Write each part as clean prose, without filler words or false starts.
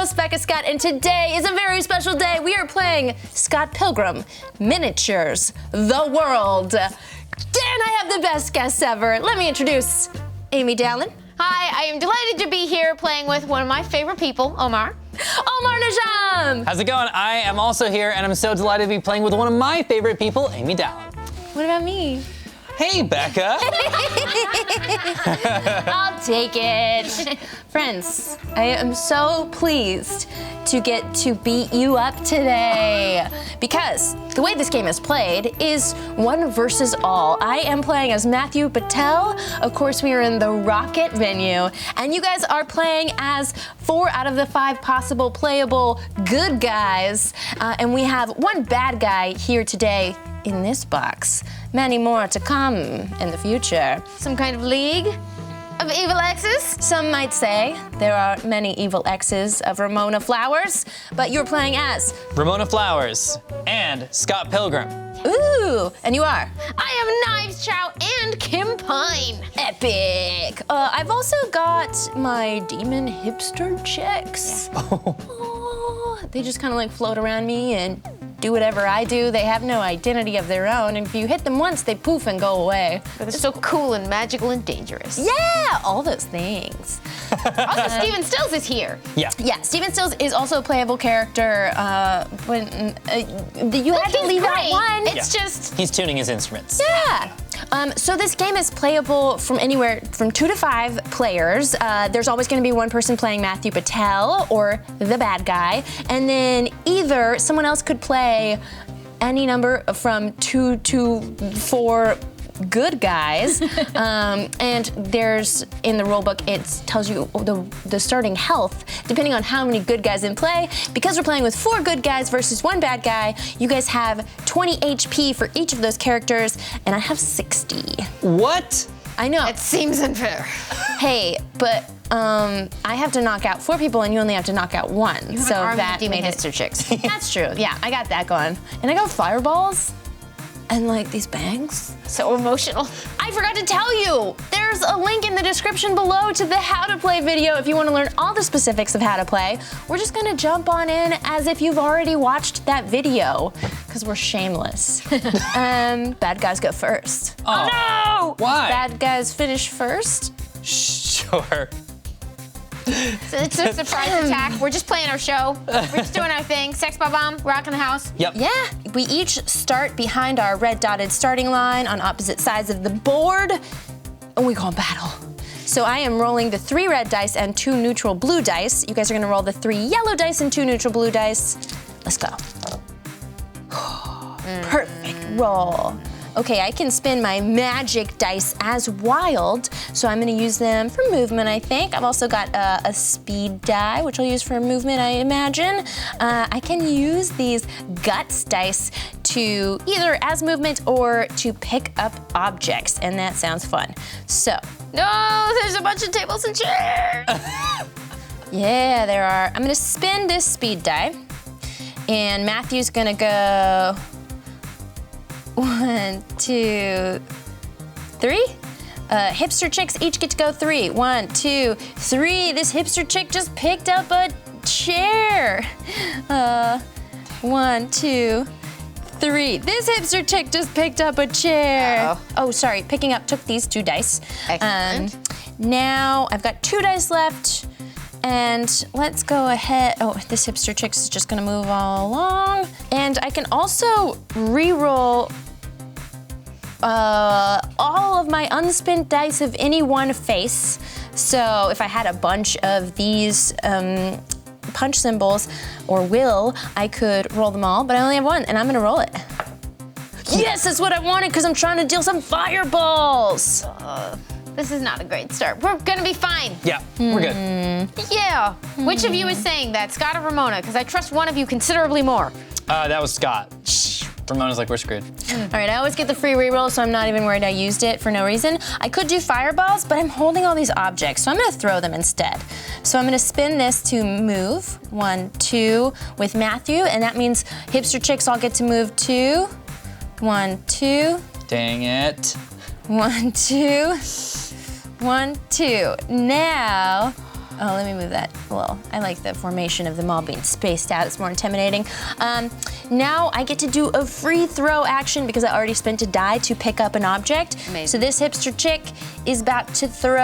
host, Becca Scott, and today is a very special day. We are playing Scott Pilgrim, Miniatures, the World. And I have the best guests ever. Let me introduce Amy Dallen. Hi, I am delighted to be here playing with one of my favorite people, Omar. Omar Najam. How's it going? I am also here, and I'm so delighted to be playing with one of my favorite people, Amy Dallen. What about me? Hey, Becca. I'll take it. Friends, I am so pleased to get to beat you up today because the way this game is played is one versus all. I am playing as Matthew Patel. Of course, we are in the Rocket venue, and you guys are playing as 4 out of the 5 possible playable good guys, and we have one bad guy here today in this box. Many more to come in the future. Some kind of league of evil exes? Some might say there are many evil exes of Ramona Flowers, but you're playing as Ramona Flowers and Scott Pilgrim. Ooh, and you are? I am Knives Chow and Kim Pine. Epic. I've also got my Demon Hipster Chicks. Oh, they just kind of like float around me and do whatever I do. They have no identity of their own, and if you hit them once, they poof and go away. They're so cool and magical and dangerous. Yeah, all those things. Also, Steven Stills is here. Yeah. Yeah, Steven Stills is also a playable character, but you had to leave out one. It's just... He's tuning his instruments. Yeah. So this game is playable from anywhere from 2 to 5 players. There's always going to be one person playing Matthew Patel or the bad guy, and then either someone else could play any number from 2 to 4 good guys, and there's in the rulebook it tells you the starting health depending on how many good guys in play. Because we're playing with 4 good guys versus 1 bad guy, you guys have 20 HP for each of those characters, and I have 60. What? I know. It seems unfair. Hey, but I have to knock out 4 people and you only have to knock out 1. You have so an army that of Demon made Hipster Chicks. That's true. Yeah, I got that going. And I got fireballs and like these bangs. So emotional. I forgot to tell you, there's a link in the description below to the how to play video if you want to learn all the specifics of how to play. We're just gonna jump on in as if you've already watched that video, because we're shameless. Bad guys go first. Oh, no! Why? Bad guys finish first. Sure. So it's a surprise attack. We're just playing our show. We're just doing our thing. Sex bomb, rocking the house. Yep. Yeah, we each start behind our red dotted starting line on opposite sides of the board, and we call battle. So I am rolling the 3 red dice and 2 neutral blue dice. You guys are gonna roll the 3 yellow dice and 2 neutral blue dice. Let's go. Perfect roll. Okay, I can spin my magic dice as wild, so I'm gonna use them for movement, I think. I've also got a speed die, which I'll use for movement, I imagine. I can use these guts dice to either as movement or to pick up objects, and that sounds fun. So. No, there's a bunch of tables and chairs. Yeah, there are. I'm gonna spin this speed die, and Matthew's gonna go 1, 2, 3. Hipster chicks each get to go 3. 1, 2, 3. This hipster chick just picked up a chair. 1, 2, 3. This hipster chick just picked up a chair. Oh, sorry. Picking up took these 2 dice. Excellent. Now I've got 2 dice left. And let's go ahead. Oh, this hipster chick's is just gonna move all along. And I can also re-roll all of my unspent dice of any one face. So if I had a bunch of these punch symbols or will, I could roll them all, but I only have 1, and I'm gonna roll it. Yes, that's what I wanted, because I'm trying to deal some fireballs. This is not a great start. We're gonna be fine. Yeah, we're good. Yeah. Which of you is saying that, Scott or Ramona? Because I trust one of you considerably more. That was Scott. Ramona's like, we're screwed. All right, I always get the free reroll, so I'm not even worried I used it for no reason. I could do fireballs, but I'm holding all these objects, so I'm gonna throw them instead. So I'm gonna spin this to move, 1, 2, with Matthew, and that means hipster chicks all get to move 2. 1, 2. Dang it. 1, 2. 1, 2. Now, Oh, let me move that. Well, I like the formation of them all being spaced out. It's more intimidating. Now I get to do a free throw action because I already spent a die to pick up an object. Amazing. So this hipster chick is about to throw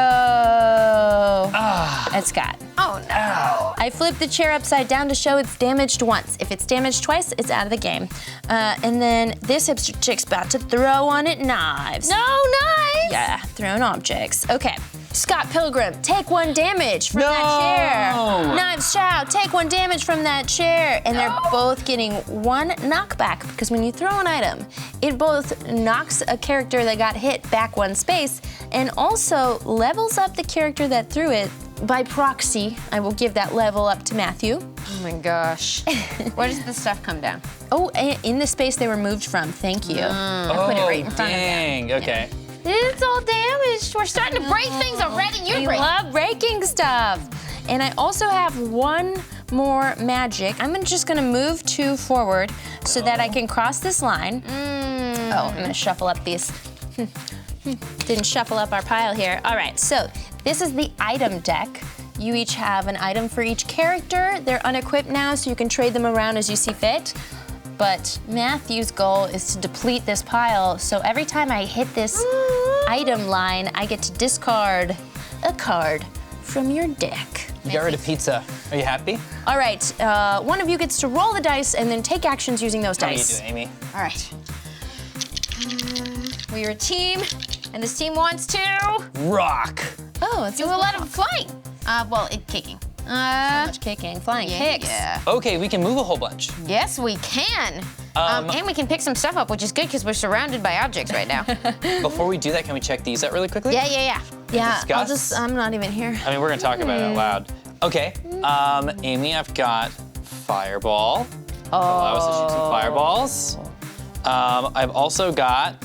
at Scott. Oh no. I flip the chair upside down to show it's damaged once. If it's damaged twice, it's out of the game. And then this hipster chick's about to throw on it knives. No knives. Yeah, throwing objects. Okay. Scott Pilgrim, take 1 damage from that chair. Knives Chow, take 1 damage from that chair. And they're both getting 1 knockback because when you throw an item, it both knocks a character that got hit back 1 space and also levels up the character that threw it. By proxy, I will give that level up to Matthew. Oh my gosh. Where does the stuff come down? Oh, in the space they were moved from. Thank you. Oh, put it right in front of them. dang. Okay. It's all damaged. We're starting to break things already. You're I breaking. love breaking stuff. And I also have 1 more magic. I'm just gonna move 2 forward so that I can cross this line. Oh, I'm gonna shuffle up these. Didn't shuffle up our pile here. All right, so this is the item deck. You each have an item for each character. They're unequipped now, so you can trade them around as you see fit. But Matthew's goal is to deplete this pile, so every time I hit this item line, I get to discard a card from your deck. You got rid of pizza. Are you happy? All right, one of you gets to roll the dice and then take actions using those How do you dice. do, Amy? All right. We're a team, and this team wants to Rock. Oh, it's do a lot of flying. Well, kicking. so much kicking, flying kicks. Yeah. Okay, we can move a whole bunch. Yes, we can. And we can pick some stuff up, which is good because we're surrounded by objects right now. Before we do that, can we check these out really quickly? Yeah. Yeah, I'll Discuss? I'm not even here. I mean, we're gonna talk about it out loud. Okay, Amy, I've got Fireball. Allow us to shoot some fireballs. I've also got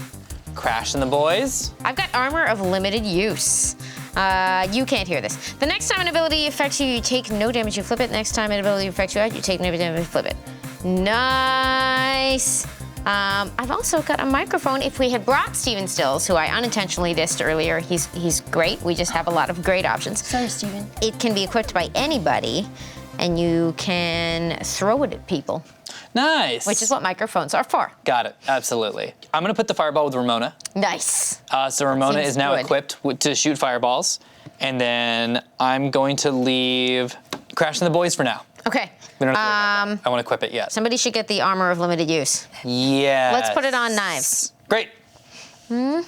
Crash and the Boys. I've got armor of limited use. You can't hear this. The next time an ability affects you, you take no damage, you flip it. Next time an ability affects you, you take no damage, you flip it. Nice. I've also got a microphone. If we had brought Steven Stills, who I unintentionally dissed earlier, he's great. We just have a lot of great options. Sorry, Steven. It can be equipped by anybody, and you can throw it at people, Nice. which is what microphones are for. Got it, absolutely. I'm gonna put the Fireball with Ramona. Nice. So Ramona seems is now good. equipped to shoot fireballs. And then I'm going to leave Crash and the Boys for now. Okay. We don't have to worry about that. I won't equip it yet. Somebody should get the armor of limited use. Yeah. Let's put it on knives. Great. And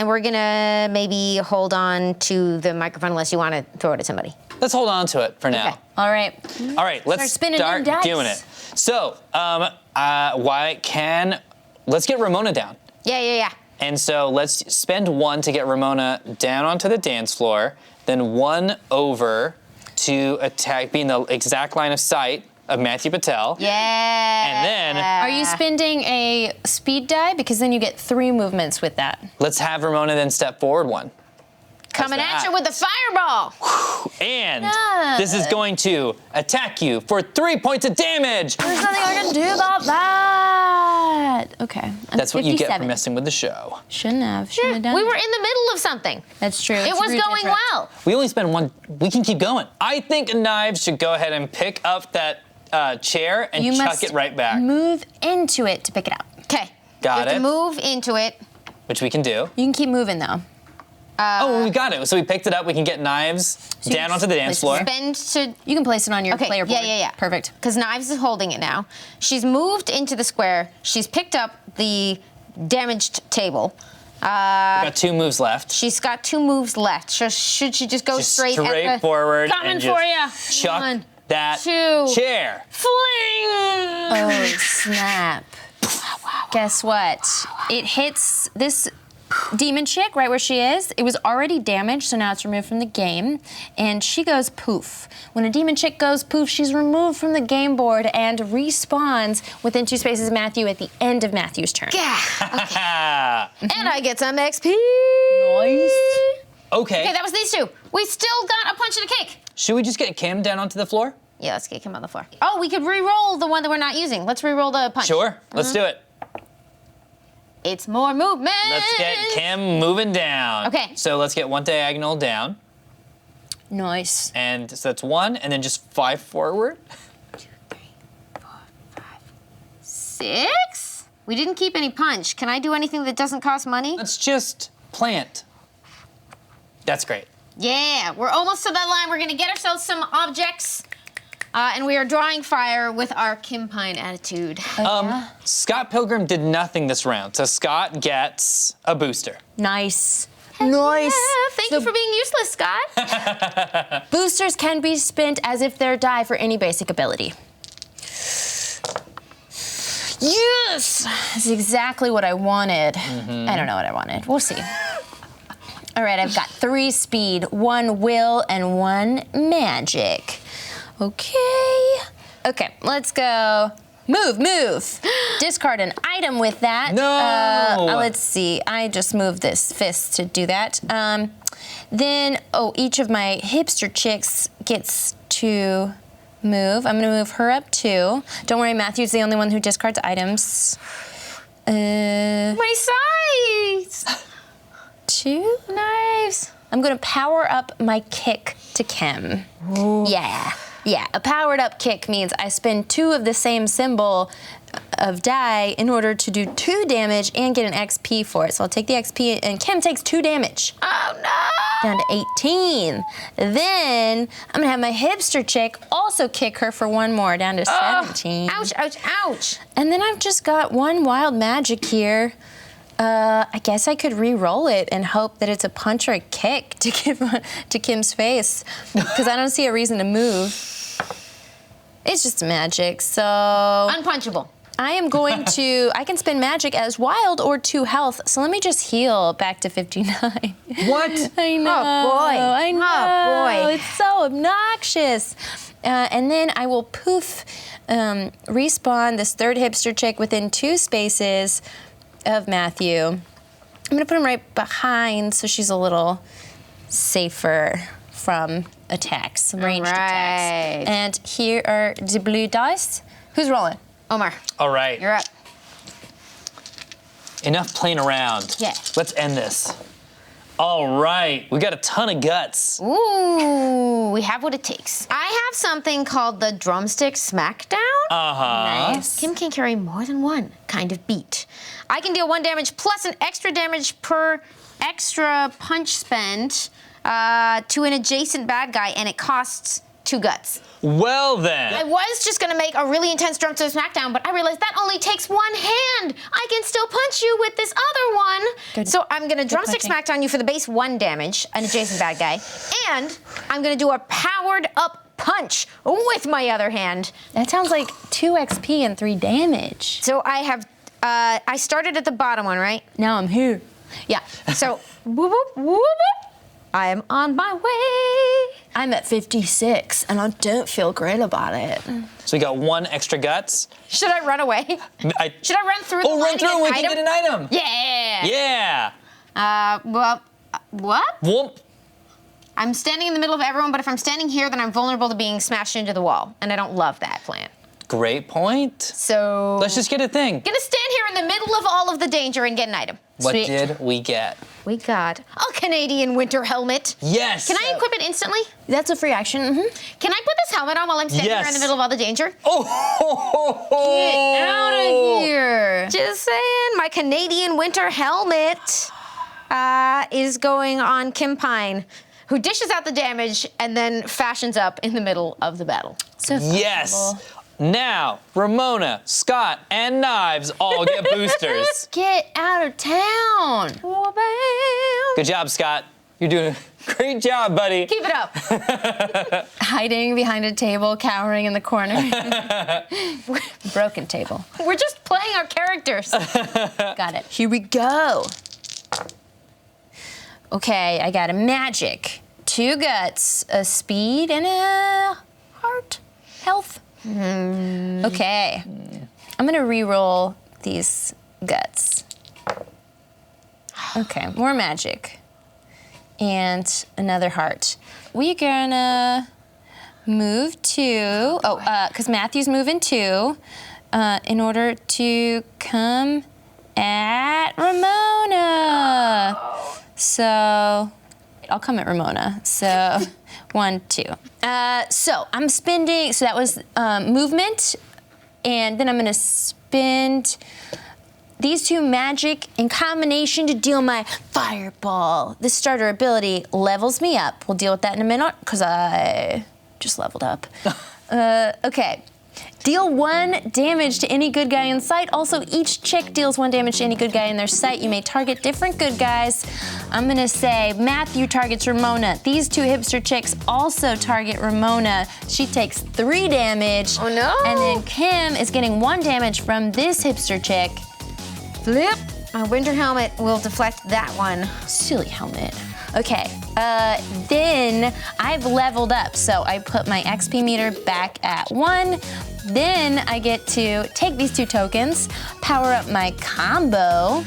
we're gonna maybe hold on to the microphone unless you want to throw it at somebody. Let's hold on to it for now. Okay. All right. All right, let's spinning them start dice. doing it. So, let's get Ramona down. Yeah. And so let's spend 1 to get Ramona down onto the dance floor, then 1 over to attack, be in the exact line of sight of Matthew Patel. Yeah. And then Are you spending a speed die? Because then you get 3 movements with that. let's have Ramona then step forward 1. Coming at that? you with the fireball. And this is going to attack you for 3 points of damage. There's nothing I can do about that. Okay. I'm That's what you get for 57. messing with the show. Shouldn't have We done were it. in the middle of something. That's true. It It's was rude to going interrupt. well. We only spend 1. We can keep going. I think Knives should go ahead and pick up that chair and You chuck must it right back, move into it to pick it up. Okay. Got you have it. to move into it. which we can do. You can keep moving though. Oh, we got it. So we picked it up. We can get Knives you down can onto the dance floor. Spend to. You can place it on your Okay, player board. yeah. Perfect. Because Knives is holding it now. She's moved into the square. She's picked up the damaged table. Got 2 moves left. She's got 2 moves left. Should she just go Just straight at the... forward Coming and for just ya. chuck 1, that 2. chair. Fling! Oh, snap. Guess what? It hits this demon chick right where she is. It was already damaged, so now it's removed from the game. And she goes poof. When a demon chick goes poof, she's removed from the game board and respawns within 2 spaces of Matthew at the end of Matthew's turn. Yeah. And I get some XP. Nice. Okay. Okay, that was these 2. We still got a punch and a kick. Should we just get Kim down onto the floor? Yeah, let's get him on the floor. Oh, we could re-roll the one that we're not using. Let's re-roll the punch. Sure. Let's do it. It's more movement. Let's get Kim moving down. Okay. So let's get 1 diagonal down. Nice. And so that's 1, and then just 5 forward. 2, 3, 4, 5, 6? We didn't keep any punch. Can I do anything that doesn't cost money? Let's just plant. That's great. Yeah, we're almost to that line. We're gonna get ourselves some objects. And we are drawing fire with our Kim Pine attitude. Scott Pilgrim did nothing this round, so Scott gets a booster. Nice. Nice. Yeah, thank you for being useless, Scott. Boosters can be spent as if they're die for any basic ability. Yes! That's exactly what I wanted. I don't know what I wanted. We'll see. All right, I've got 3 speed, 1 will, and 1 magic. Okay, let's go. Move. Discard an item with that. No! Let's see, I just moved this fist to do that. Then, each of my hipster chicks gets to move. I'm gonna move her up too. Don't worry, Matthew's the only one who discards items. My size! 2 knives. I'm gonna power up my kick to Kim. Ooh. Yeah, a powered up kick means I spend 2 of the same symbol of die in order to do 2 damage and get an XP for it. So I'll take the XP, and Kim takes 2 damage. Oh no! Down to 18. Then I'm gonna have my hipster chick also kick her for 1 more, down to 17. Ouch. And then I've just got 1 wild magic here. I guess I could re-roll it and hope that it's a punch or a kick to give to Kim's face, because I don't see a reason to move. It's just magic, so... Unpunchable. I am going to... I can spend magic as wild or 2 health, so let me just heal back to 59. What? I know. Oh, boy. I know. Oh, boy. It's so obnoxious. And then I will poof, respawn this 3rd hipster chick within 2 spaces of Matthew. I'm gonna put him right behind so she's a little safer from attacks, ranged attacks. And here are the blue dice. Who's rolling? Omar. All right. You're up. Enough playing around. Yeah. Let's end this. All right, we got a ton of guts. Ooh, we have what it takes. I have something called the Drumstick Smackdown. Nice. Kim can carry more than 1 kind of beat. I can deal 1 damage plus an extra damage per extra punch spend to an adjacent bad guy, and it costs 2 guts. Well then. I was just gonna make a really intense Drumstick Smackdown, but I realized that only takes 1 hand. I can still punch you with this other one. Good. So I'm gonna Drumstick punching. Smackdown you for the base 1 damage, an adjacent bad guy, and I'm gonna do a powered up punch with my other hand. That sounds like 2 XP and 3 damage. So I have, I started at the bottom one, right? Now I'm here. Yeah, so whoop, whoop, whoop, whoop. I am on my way. I'm at 56, and I don't feel great about it. So we got 1 extra guts. Should I run away? Should I run through the line run and through and we get can get an item. Yeah. Yeah. Well, what? Whoop. I'm standing in the middle of everyone, but if I'm standing here, then I'm vulnerable to being smashed into the wall, and I don't love that plan. Great point. So Let's just get a thing. gonna stand here in the middle of all of the danger and get an item. What Sweet. did we get? We got a Canadian winter helmet. Yes. Can I equip it instantly? That's a free action. Can I put this helmet on while I'm standing here in the middle of all the danger? Oh, ho, ho, ho. Get out of here. Just saying, my Canadian winter helmet is going on Kim Pine, who dishes out the damage and then fashions up in the middle of the battle. So Yes. possible. Now, Ramona, Scott, and Knives all get boosters. Get out of town. Good job, Scott. You're doing a great job, buddy. Keep it up. Hiding behind a table, cowering in the corner. Broken table. We're just playing our characters. Got it. Here we go. Okay, I got a magic, 2 guts, a speed, and a heart, health. Okay, I'm gonna re-roll these guts. Okay, more magic, and another heart. We're gonna move to, because Matthew's moving too, in order to come at Ramona. So, I'll come at Ramona. So, 1, 2. So I'm spending, so that was movement, and then I'm gonna spend these 2 magic in combination to deal my fireball. This starter ability levels me up. We'll deal with that in a minute, because I just leveled up. Okay. Deal 1 damage to any good guy in sight. Also, each chick deals 1 damage to any good guy in their sight. You may target different good guys. I'm gonna say Matthew targets Ramona. These 2 hipster chicks also target Ramona. She takes 3 damage. Oh no! And then Kim is getting 1 damage from this hipster chick. Flip. My winter helmet will deflect that one. Silly helmet. Okay, then I've leveled up, so I put my XP meter back at 1. Then I get to take these 2 tokens, power up my combo,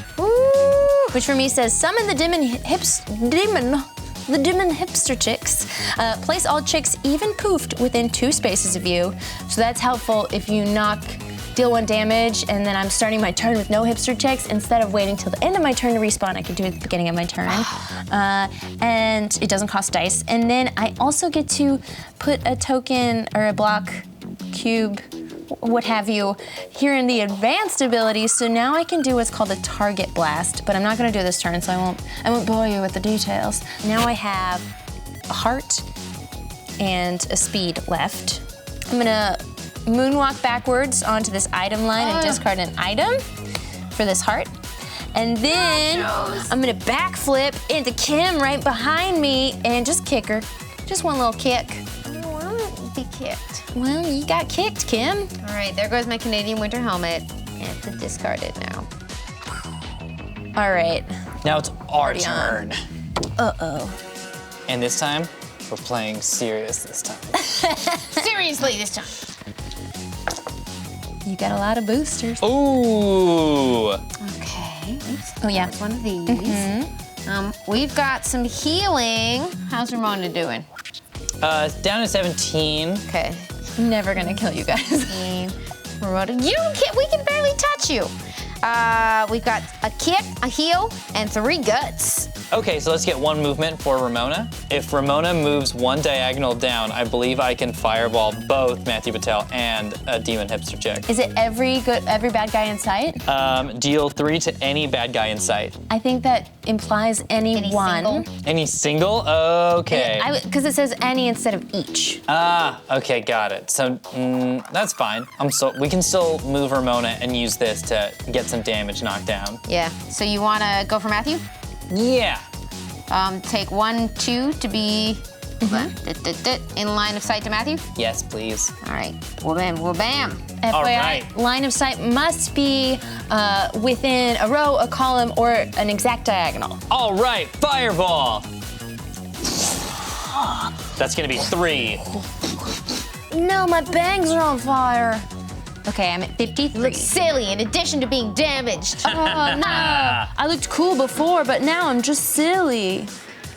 which for me says summon the Demon Hipster Chicks. Place all chicks even poofed within 2 spaces of you. So that's helpful if you deal 1 damage, and then I'm starting my turn with no hipster chicks. Instead of waiting till the end of my turn to respawn, I can do it at the beginning of my turn. And it doesn't cost dice. And then I also get to put a token or a block, cube, what have you, here in the advanced ability. So now I can do what's called a target blast, but I'm not gonna do this turn, so I won't bore you with the details. Now I have a heart and a speed left. I'm gonna moonwalk backwards onto this item line and discard an item for this heart. And then I'm gonna backflip into Kim right behind me and just kick her. Just 1 little kick. I don't want to be kicked. Well, you got kicked, Kim. All right, there goes my Canadian winter helmet. I have to discard it now. All right. Now it's our turn. Uh-oh. And this time, we're playing serious this time. Seriously this time. You got a lot of boosters. Ooh. Okay. Oops. Oh, yeah. There's one of these. We've got some healing. How's Ramona doing? Down to 17. Okay. I'm never gonna kill you guys. Ramona, we can barely touch you. We've got a kick, a heal, and 3 guts. Okay, so let's get 1 movement for Ramona. If Ramona moves 1 diagonal down, I believe I can fireball both Matthew Patel and a Demon Hipster Chick. Is it every bad guy in sight? Deal 3 to any bad guy in sight. I think that implies any one. Single? Any single? Okay. Because it says any instead of each. Okay, got it. So that's fine. We can still move Ramona and use this to get some damage knocked down. Yeah. So you want to go for Matthew? Yeah. Take 1, 2 to be in line of sight to Matthew. Yes, please. All right. Well, bam. FYI, All right. line of sight must be within a row, a column, or an exact diagonal. All right, fireball. That's gonna be 3. No, my bangs are on fire. Okay, I'm at 53. Look silly in addition to being damaged. Oh, no. I looked cool before, but now I'm just silly.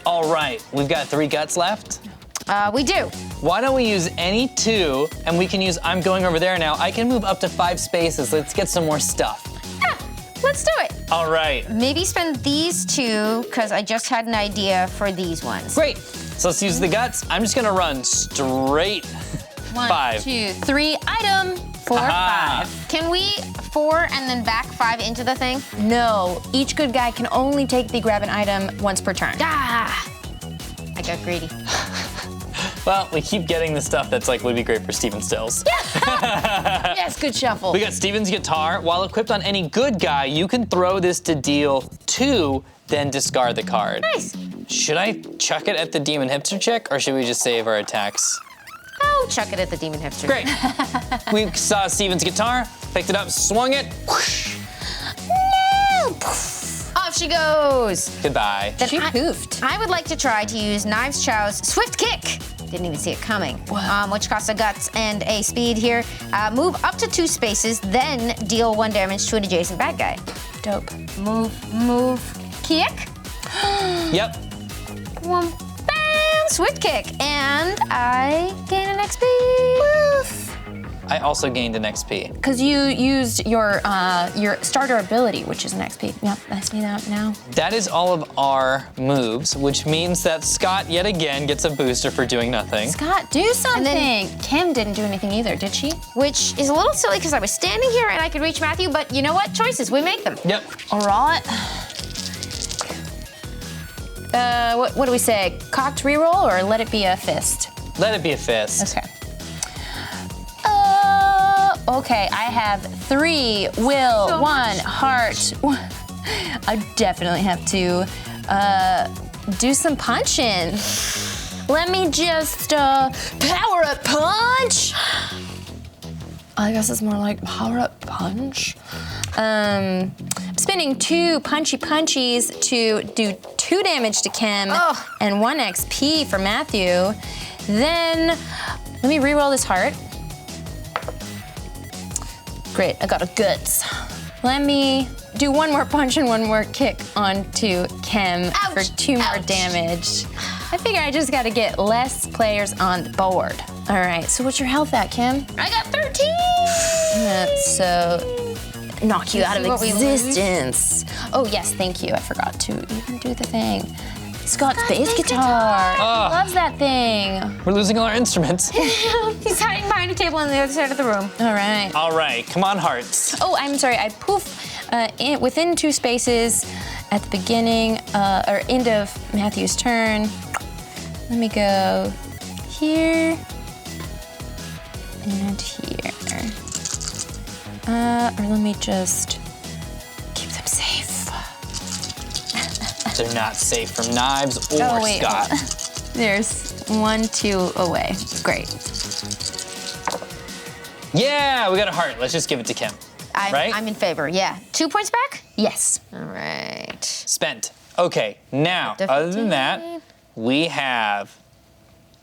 All right, we've got 3 guts left. We do. Why don't we use any 2, and we can use, I'm going over there now. I can move up to 5 spaces. Let's get some more stuff. Yeah, let's do it. All right. Maybe spend these 2, because I just had an idea for these ones. Great. So let's use the guts. I'm just gonna run straight 1, 5. 2, 3, item. 4, 5. Can we 4 and then back 5 into the thing? No, each good guy can only take the grab an item once per turn. Ah! I got greedy. Well, we keep getting the stuff that's like would be great for Steven Stills. Yes, good shuffle. We got Steven's guitar. While equipped on any good guy, you can throw this to deal 2, then discard the card. Nice. Should I chuck it at the Demon Hipster Chick, or should we just save our attacks? Oh, chuck it at the Demon Hipster. Great. We saw Steven's guitar, picked it up, swung it. Whoosh. No! Off she goes. Goodbye. Then She poofed. I would like to try to use Knives Chow's Swift Kick. Didn't even see it coming. Which costs a guts and a speed here. Move up to 2 spaces, then deal 1 damage to an adjacent bad guy. Dope. Move, kick. Yep. Bam! Swift kick, and I gain an XP. I also gained an XP. Because you used your starter ability, which is an XP. Yep, I see that now. That is all of our moves, which means that Scott yet again gets a booster for doing nothing. Scott, do something. Kim didn't do anything either, did she? Which is a little silly because I was standing here and I could reach Matthew, but you know what? Choices, we make them. Yep. All right. What do we say? Cocked reroll or let it be a fist? Let it be a fist. Okay. Okay, I have 3 will, 1 heart. I definitely have to do some punching. Let me just power up punch. I guess it's more like power up punch. I'm spending 2 punchy punchies to do 2 damage to Kim and 1 XP for Matthew. Then let me reroll this heart. Great, I got a guts. Let me do 1 more punch and 1 more kick onto Kim for 2 more damage. I figure I just gotta get less players on the board. All right, so what's your health at, Kim? I got 13! So knock you out of existence. Oh yes, thank you. I forgot to even do the thing. Scott's bass guitar. Loves that thing. We're losing all our instruments. He's hiding behind a table on the other side of the room. All right. All right, come on, hearts. Oh, I'm sorry. I poof within 2 spaces at the beginning or end of Matthew's turn. Let me go here and here. Or let me just keep them safe. They're not safe from knives or Scott. There's 1, 2 away. Great. Yeah, we got a heart. Let's just give it to Kim. I'm in favor, yeah. 2 points back? Yes. All right. Spent. Okay, now, other than that, we have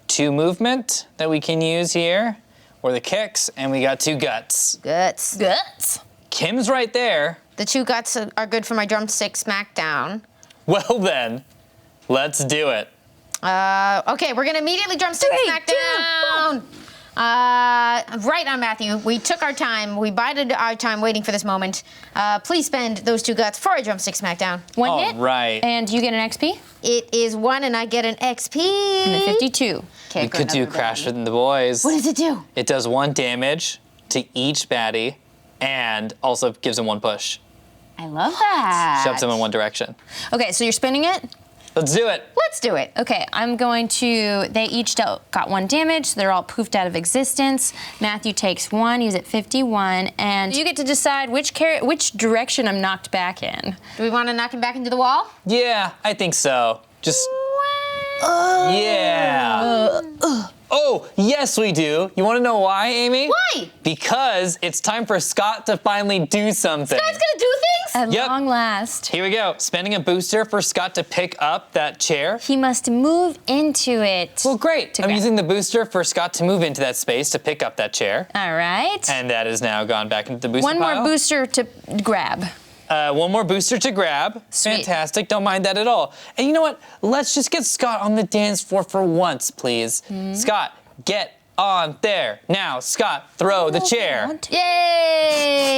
2 movement that we can use here, or the kicks, and we got 2 guts. Guts. Kim's right there. The 2 guts are good for my drumstick smackdown. Well then, let's do it. Okay, we're gonna immediately drumstick smackdown. Right on, Matthew. We took our time. We bided our time waiting for this moment. Please spend those 2 guts for a drumstick smackdown. 1 hit. Right. And you get an XP? It is 1 and I get an XP. And then 52. We could do Crash with the Boys. What does it do? It does 1 damage to each baddie, and also gives them 1 push. I love that. Shoves them in 1 direction. Okay, so you're spinning it? Let's do it. Let's do it. Okay, I'm going to, they each got 1 damage, so they're all poofed out of existence. Matthew takes 1, he's at 51, and you get to decide which direction I'm knocked back in. Do we want to knock him back into the wall? Yeah, I think so. Just, yeah. Oh, yes we do. You want to know why, Amy? Why? Because it's time for Scott to finally do something. Scott's gonna do things? At Yep. long last. Here we go. Spending a booster for Scott to pick up that chair. He must move into it. Well, great. I'm grab. using the booster for Scott to move into that space to pick up that chair. All right. And that has now gone back into the booster 1 pile. more booster to grab. 1 more booster to grab. Sweet. Fantastic. Don't mind that at all. And you know what? Let's just get Scott on the dance floor for once, please. Scott, get on there. Now, Scott, throw the chair. Yay!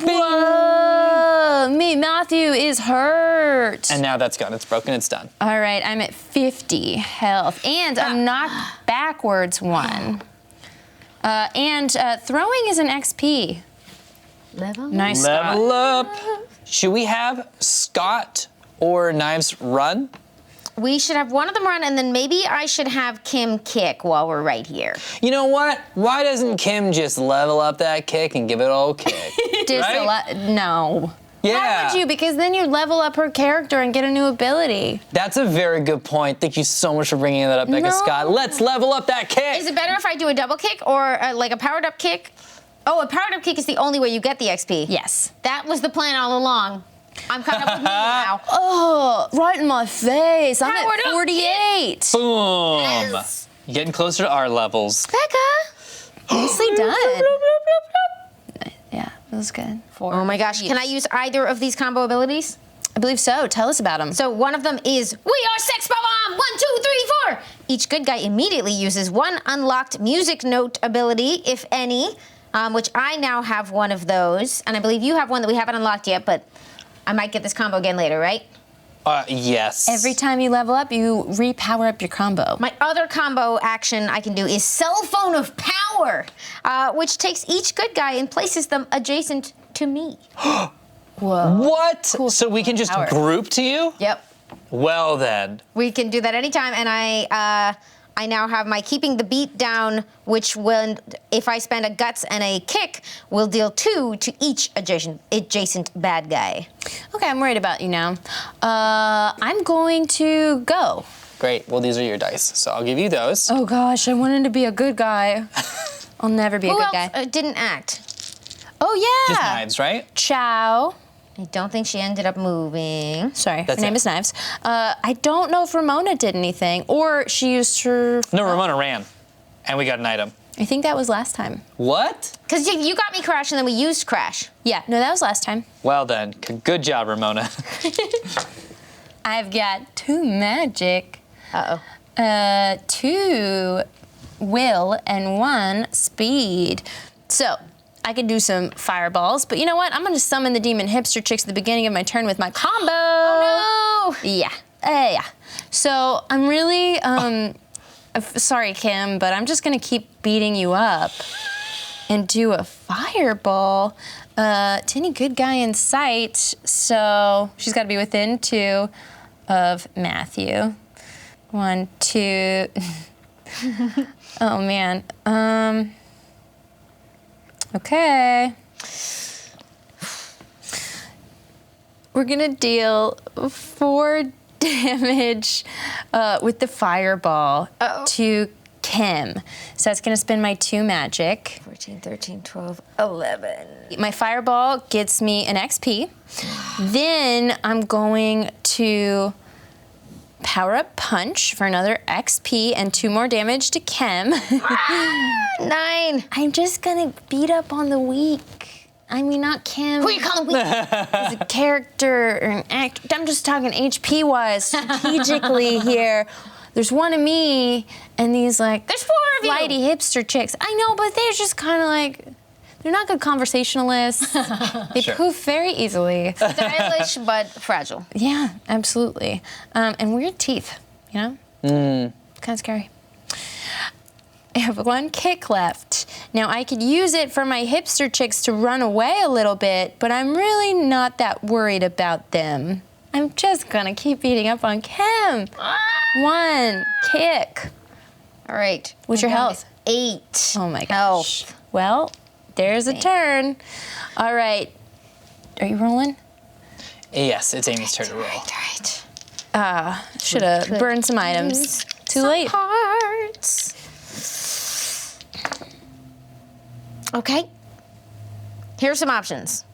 Whoa! Matthew is hurt. And now that's gone. It's broken. It's done. All right, I'm at 50 health, and I'm knocked backwards 1. And throwing is an XP. Nice, Scott. Level up. Should we have Scott or Knives run? We should have one of them run, and then maybe I should have Kim kick while we're right here. You know what? Why doesn't Kim just level up that kick and give it all kick? No. Yeah. Why would you? Because then you level up her character and get a new ability. That's a very good point. Thank you so much for bringing that up, Becca Scott. Let's level up that kick. Is it better if I do a double kick or like a powered up kick? Oh, a powered up kick is the only way you get the XP. Yes. That was the plan all along. I'm caught up with me now. Oh, right in my face. I'm Powered at up 48. Boom. Yes. You're getting closer to our levels. Becca! Nicely done. Yeah, that was good. 4. Oh my gosh, can I use either of these combo abilities? I believe so. Tell us about them. So one of them is, we are Sex Bomb! 1, 2, 3, 4! each good guy immediately uses one unlocked music note ability, if any, which I now have one of those. And I believe you have one that we haven't unlocked yet, but I might get this combo again later, right? Yes. Every time you level up, you repower up your combo. My other combo action I can do is Cell Phone of Power, which takes each good guy and places them adjacent to me. Whoa. What? Cool. So we can just group to you? Yep. Well then. We can do that anytime, and I now have my Keeping the Beat Down, which will, if I spend a Guts and a Kick, will deal 2 to each adjacent bad guy. Okay, I'm worried about you now. I'm going to go. Great. Well, these are your dice, so I'll give you those. Oh gosh, I wanted to be a good guy. I'll never be a good guy. Who else didn't act? Oh yeah. Just Knives, right? Ciao. I don't think she ended up moving. Sorry, That's her name it. is Knives. I don't know if Ramona did anything, or she used her... No, Ramona ran, and we got an item. I think that was last time. What? Because you got me Crash, and then we used Crash. Yeah, no, that was last time. Well then, good job, Ramona. I've got 2 magic, Uh-oh. 2 will, and 1 speed. So, I could do some fireballs, but you know what? I'm gonna summon the Demon Hipster Chicks at the beginning of my turn with my combo. Oh no! Yeah, yeah. So I'm really, sorry, Kim, but I'm just gonna keep beating you up and do a fireball to any good guy in sight. So she's gotta be within 2 of Matthew. 1, 2. Oh man. Okay. We're gonna deal 4 damage with the fireball to Kim. So that's gonna spend my 2 magic. 14, 13, 12, 11. My fireball gets me an XP. Then I'm going to power up punch for another XP and 2 more damage to Kim. 9. I'm just gonna beat up on the weak. I mean, not Kim. Who you calling weak? As a character or an actor. I'm just talking HP-wise, strategically here. There's one of me and these like... There's 4 of you! Flighty hipster chicks. I know, but they're just kind of like... They're not good conversationalists. They poof very easily. Stylish, but fragile. Yeah, absolutely. And weird teeth, you know? Kind of scary. I have 1 kick left. Now, I could use it for my hipster chicks to run away a little bit, but I'm really not that worried about them. I'm just gonna keep beating up on Kim. 1 kick. All right. What's your health? 8. Oh my gosh. Health. Well, there's a turn. All right. Are you rolling? Yes, it's Amy's turn to roll. All right. Should have burned some items. Too late. Parts. Okay. Here's some options.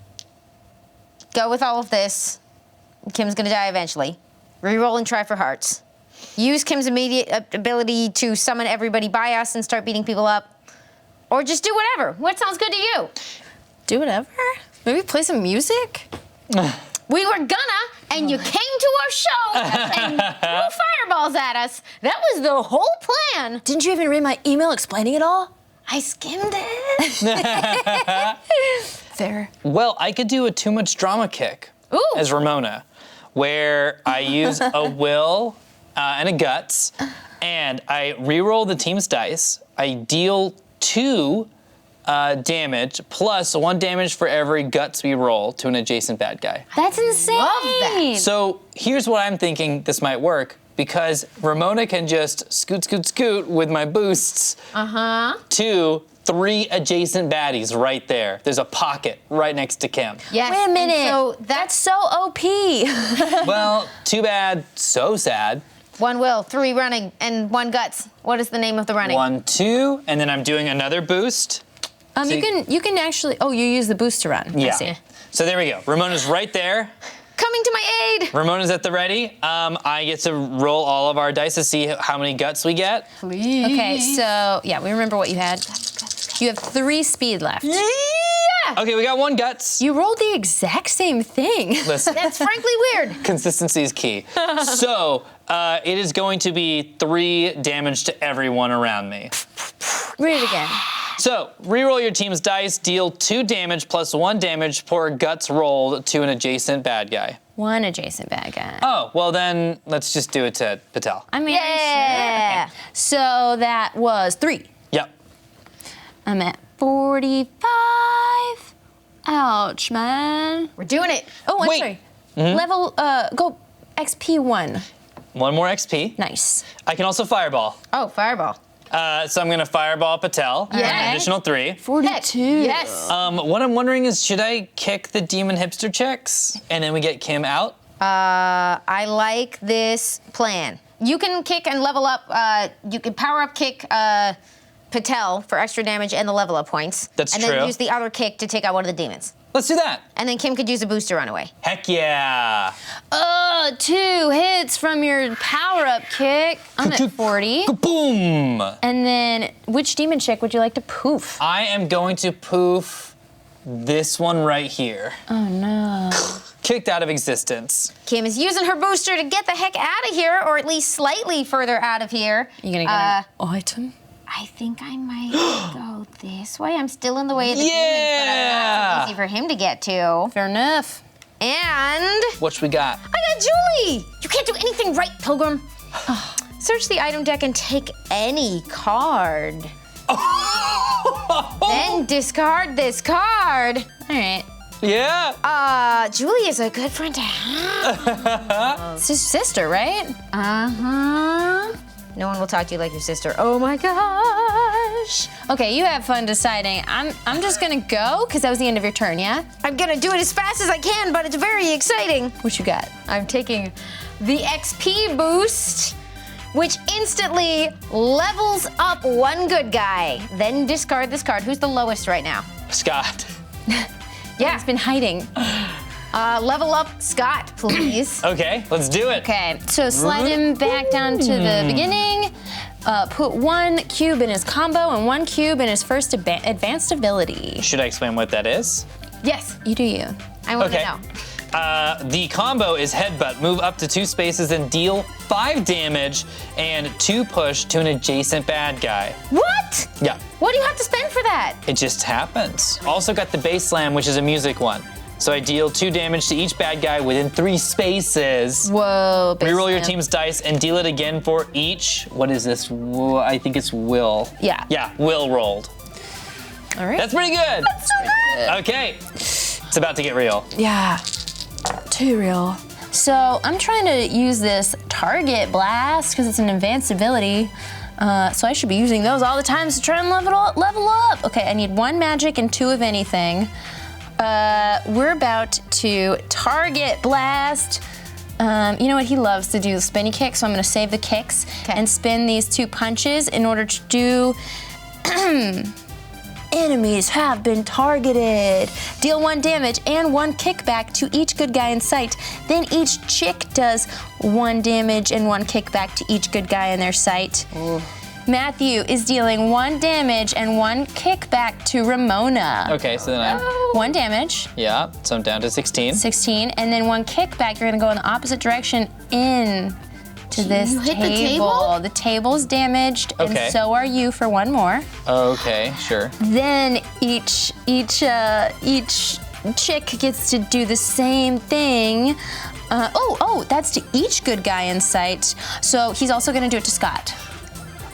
Go with all of this. Kim's gonna die eventually. Reroll and try for hearts. Use Kim's immediate ability to summon everybody by us and start beating people up. Or just do whatever. What sounds good to you? Do whatever? Maybe play some music? We were gonna, and you came to our show and threw fireballs at us. That was the whole plan. Didn't you even read my email explaining it all? I skimmed it. Fair. Well, I could do a too much drama kick as Ramona, where I use a will and a guts, and I re-roll the team's dice. I deal 2 damage plus 1 damage for every guts we roll to an adjacent bad guy. That's insane. Love that. So here's what I'm thinking this might work, because Ramona can just scoot, scoot, scoot with my boosts to 3 adjacent baddies right there. There's a pocket right next to Kim. Yes. Wait a minute. and So That's so OP. Well, too bad, so sad. 1 will, 3 running, and 1 guts. What is the name of the running? 1, 2, and then I'm doing another boost. You can actually, you use the boost to run. Yeah. I see. So there we go. Ramona's right there. Coming to my aid. Ramona's at the ready. I get to roll all of our dice to see how many guts we get. Please. Okay, so, yeah, we remember what you had. You have 3 speed left. Yeah. Okay, we got 1 guts. You rolled the exact same thing. Listen, That's frankly weird. consistency is key. So It is going to be 3 damage to everyone around me. Read it again. So, reroll your team's dice, deal 2 damage plus 1 damage per guts rolled to an adjacent bad guy. 1 adjacent bad guy. Oh, well then, let's just do it to Patel. I mean, Yeah. okay. So that was 3. Yep. I'm at 45. Ouch, man. We're doing it. Oh, I'm Wait. sorry. Level, go XP 1. 1 more XP. Nice. I can also fireball. Oh, fireball. So I'm gonna fireball Patel. Yeah. An additional 3. 42. Yes. What I'm wondering is, should I kick the Demon Hipster Chicks and then we get Kim out? I like this plan. You can kick and level up. You can power up kick Patel for extra damage and the level up points. That's and true. then use the other kick to take out one of the demons. Let's do that. And then Kim could use a boost to run away. Heck yeah. 2 hits from your power-up kick. I'm at 40. Boom. And then, which demon chick would you like to poof? I am going to poof this one right here. Oh, no. Kicked out of existence. Kim is using her booster to get the heck out of here, or at least slightly further out of here. You gonna get an item? I think I might go this way. I'm still in the way of the Yeah. demons, but I'm not so easy for him to get to. Fair enough. And What we got? I got Julie! You can't do anything right, Pilgrim. Search the item deck and take any card. Then discard this card. All right. Yeah. Julie is a good friend to have. It's his sister, right? Uh-huh. No one will talk to you like your sister. Oh my gosh. Okay, you have fun deciding. I'm just gonna go, because that was the end of your turn, yeah? I'm gonna do it as fast as I can, but it's very exciting. What you got? I'm taking the XP boost, which instantly levels up one good guy. Then discard this card. Who's the lowest right now? Scott. Yeah, it's been hiding. Level up Scott, please. Okay, let's do it. Okay, so slide him back down to the beginning. Put 1 cube in his combo and 1 cube in his first advanced ability. Should I explain what that is? Yes, You do you. I want Okay. to know. The combo is headbutt. Move up to 2 spaces and deal 5 damage and 2 push to an adjacent bad guy. What? Yeah, What do you have to spend for that? it just happens. Also got the bass slam, which is a music one. So I deal 2 damage to each bad guy within 3 spaces. Whoa, Reroll your team's dice and deal it again for each. What is this? I think it's Will. Yeah. Yeah, Will rolled. All right. That's pretty good. So good. Okay, it's about to get real. Yeah, too real. So I'm trying to use this target blast because it's an advanced ability. So I should be using those all the time to try and level up. Okay, I need 1 magic and 2 of anything. We're about to target blast. You know what? He loves to do spinny kicks, so I'm gonna save the kicks and spin these 2 punches in order to do enemies have been targeted. Deal 1 damage and 1 kickback to each good guy in sight. Then each chick does 1 damage and 1 kickback to each good guy in their sight. Ooh. Matthew is dealing 1 damage and 1 kickback to Ramona. Okay, so then I'm, 1 damage, yeah, so I'm down to 16. 16, and then 1 kickback. You're gonna go in the opposite direction in to this you hit the table? The table's damaged, Okay. and so are you for 1 more. Okay, sure. Then each chick gets to do the same thing. That's to each good guy in sight. So he's also gonna do it to Scott.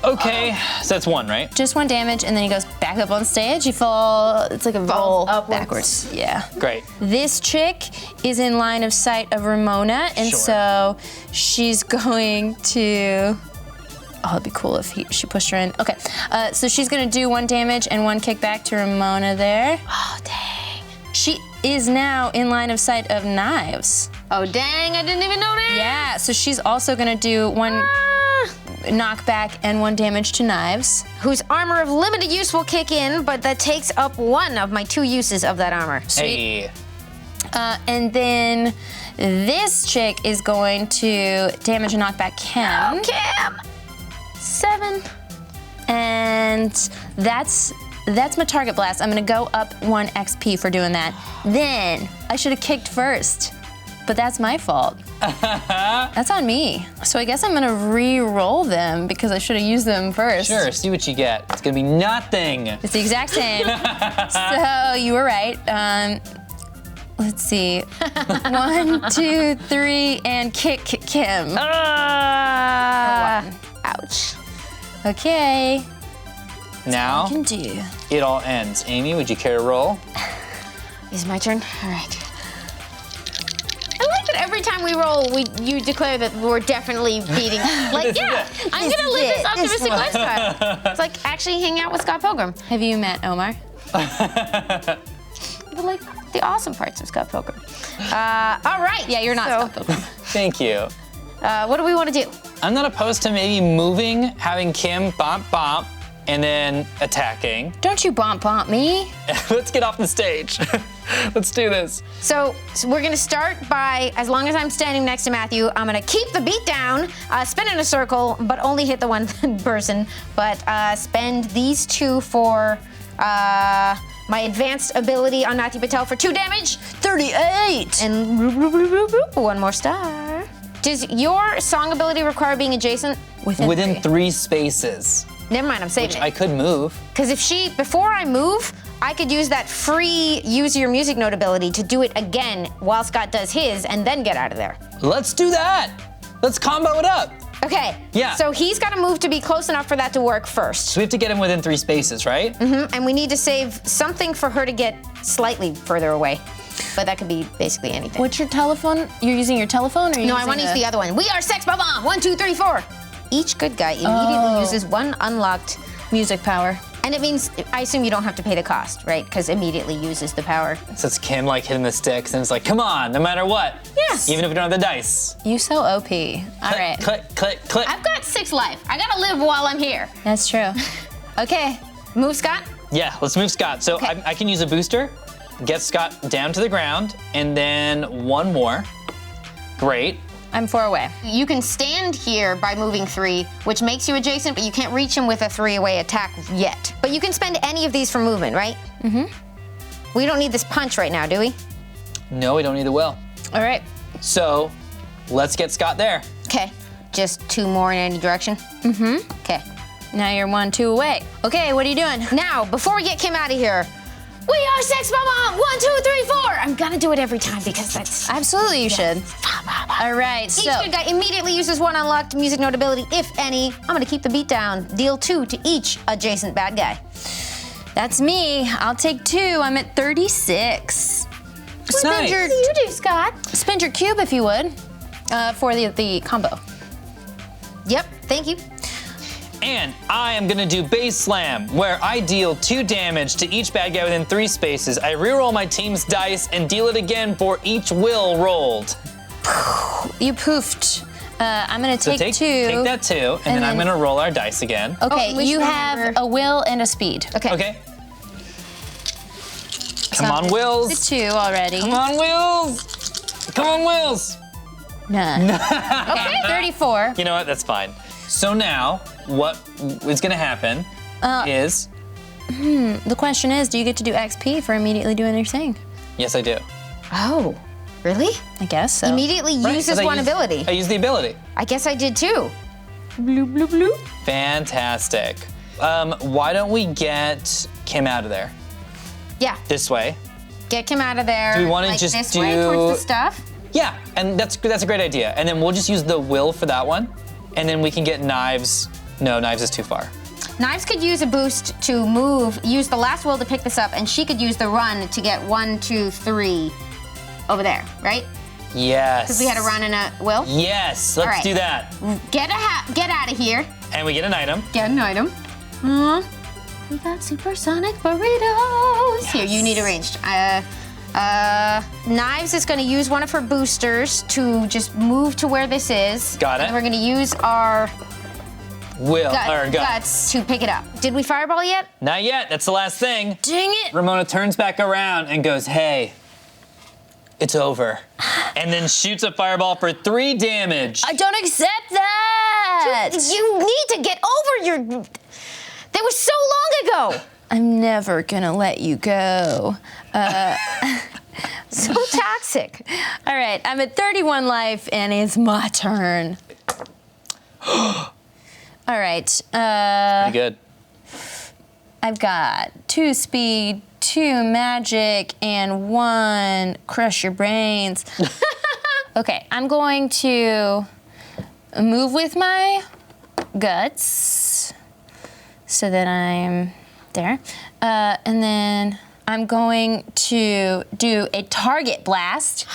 Okay, so that's 1, right? Just 1 damage, and then he goes back up on stage. You fall. It's like a roll upwards. backwards. Yeah. Great. This chick is in line of sight of Ramona, and Sure. so she's going to. Oh, it'd be cool if she pushed her in. Okay, so she's gonna do 1 damage and 1 kickback to Ramona there. Oh, dang. She is now in line of sight of Knives. Oh, dang, I didn't even know that. Yeah, so she's also gonna do 1 knockback and 1 damage to Knives. Whose armor of limited use will kick in, but that takes up 1 of my 2 uses of that armor. Hey. And then this chick is going to damage and knock back Kim. Kim! 7. And that's my target blast. I'm gonna go up 1 XP for doing that. Then I should have kicked first. but that's my fault. That's on me. So I guess I'm gonna re-roll them because I should have used them first. Sure, see what you get. It's gonna be nothing. It's the exact same. So you were right. Let's see. 1, 2, 3, and kick Kim. Ouch. Okay. Now, I can do. it all ends. Amy, would you care to roll? Is it my turn? All right. I like that every time we roll, you declare that we're definitely beating. Like, yeah, I'm gonna live this optimistic lifestyle. It's like actually hanging out with Scott Pilgrim. Have you met Omar? But like the awesome parts of Scott Pilgrim. All right. Yeah, you're not Scott Pilgrim. Thank you. What do we want to do? I'm not opposed to maybe moving, having Kim bump, and then attacking. Don't you bomp me. Let's get off the stage. Let's do this. So we're gonna start by, as long as I'm standing next to Matthew, I'm gonna keep the beat down, spin in a circle, but only hit the one person, but spend these 2 for my advanced ability on Matthew Patel for 2 damage. 38! And 1 more star. Does your song ability require being adjacent? Within 3 spaces. Never mind, I'm saving Which it. I could move. Because if before I move, I could use that free use your music note ability to do it again while Scott does his and then get out of there. Let's do that. Let's combo it up. Okay. Yeah. So he's got to move to be close enough for that to work first. So we have to get him within 3 spaces, right? Mm-hmm. And we need to save something for her to get slightly further away. But that could be basically anything. What's your telephone? You're using your telephone or No, I want to use the other one. We are Sex Bomb. 1, 2, 3, 4. Each good guy immediately uses 1 unlocked music power. And it means, I assume you don't have to pay the cost, right? Because immediately uses the power. So it's Kim like hitting the sticks and it's like, come on, no matter what. Yes. Even if we don't have the dice. You so OP. All right. Click, click, click. I've got 6 life. I gotta live while I'm here. That's true. Okay. Move, Scott. Yeah, let's move Scott. So Okay. I can use a booster, get Scott down to the ground, and then 1 more. Great. I'm 4 away. You can stand here by moving 3, which makes you adjacent, but you can't reach him with a 3-away attack yet. But you can spend any of these for movement, right? Mm-hmm. We don't need this punch right now, do we? No, we don't need the will. All right. So let's get Scott there. Okay. Just 2 more in any direction? Mm-hmm. Okay. Now you're 1, 2 away. Okay, what are you doing? Now, before we get Kim out of here, we are Sex Bomb. 1, 2, 3, 4. I'm gonna do it every time because that's... Absolutely, you should. All right, Each so good guy immediately uses 1 unlocked music note ability, if any. I'm gonna keep the beat down. Deal 2 to each adjacent bad guy. that's me. I'll take 2. I'm at 36. Nice. You do, Scott. Spend your cube if you would, for the combo. Yep, thank you. And I am gonna do base slam, where I deal 2 damage to each bad guy within 3 spaces. I reroll my team's dice and deal it again for each will rolled. You poofed. I'm gonna So take 2. Take that 2, and then I'm then- gonna roll our dice again. Okay, Oh, we you should have remember- a will and a speed. Okay. Okay. Come So on, I'm Wills. at 2 already. Come on, Wills. Come on, Wills. None. Okay, 34. You know what? That's fine. So now, what is gonna happen is, The question is, do you get to do XP for immediately doing your thing? yes, I do. Oh, really? I guess so. Immediately Right, uses 'cause I one used- ability. I use the ability. I guess I did too. Fantastic. Why don't we get Kim out of there? Yeah, This way. get Kim out of there. Do we wanna like just this way towards the stuff? Yeah, and that's a great idea. And then we'll just use the will for that one, and then we can get Knives. No, Knives is too far. Knives could use a boost to move, use the last will to pick this up, and she could use the run to get 1, 2, 3 over there, right? Yes. Because we had a run and a will. Yes, let's All right. do that. Get out of here. And we get an item. Get an item. We got supersonic burritos. Here, you need arranged. Knives is going to use one of her boosters to just move to where this is. Got it. And we're going to use our Guts. guts to pick it up. Did we fireball yet? Not yet. That's the last thing. Dang it! Ramona turns back around and goes, "Hey, it's over," and then shoots a fireball for 3 damage. I don't accept that! You need to get over your... That was so long ago. I'm never gonna let you go. So toxic. All right, I'm at 31 life, and it's my turn. All right. Pretty good. I've got 2 speed, 2 magic, and 1 crush your brains. Okay, I'm going to move with my guts so that I'm there. And then I'm going to do a target blast.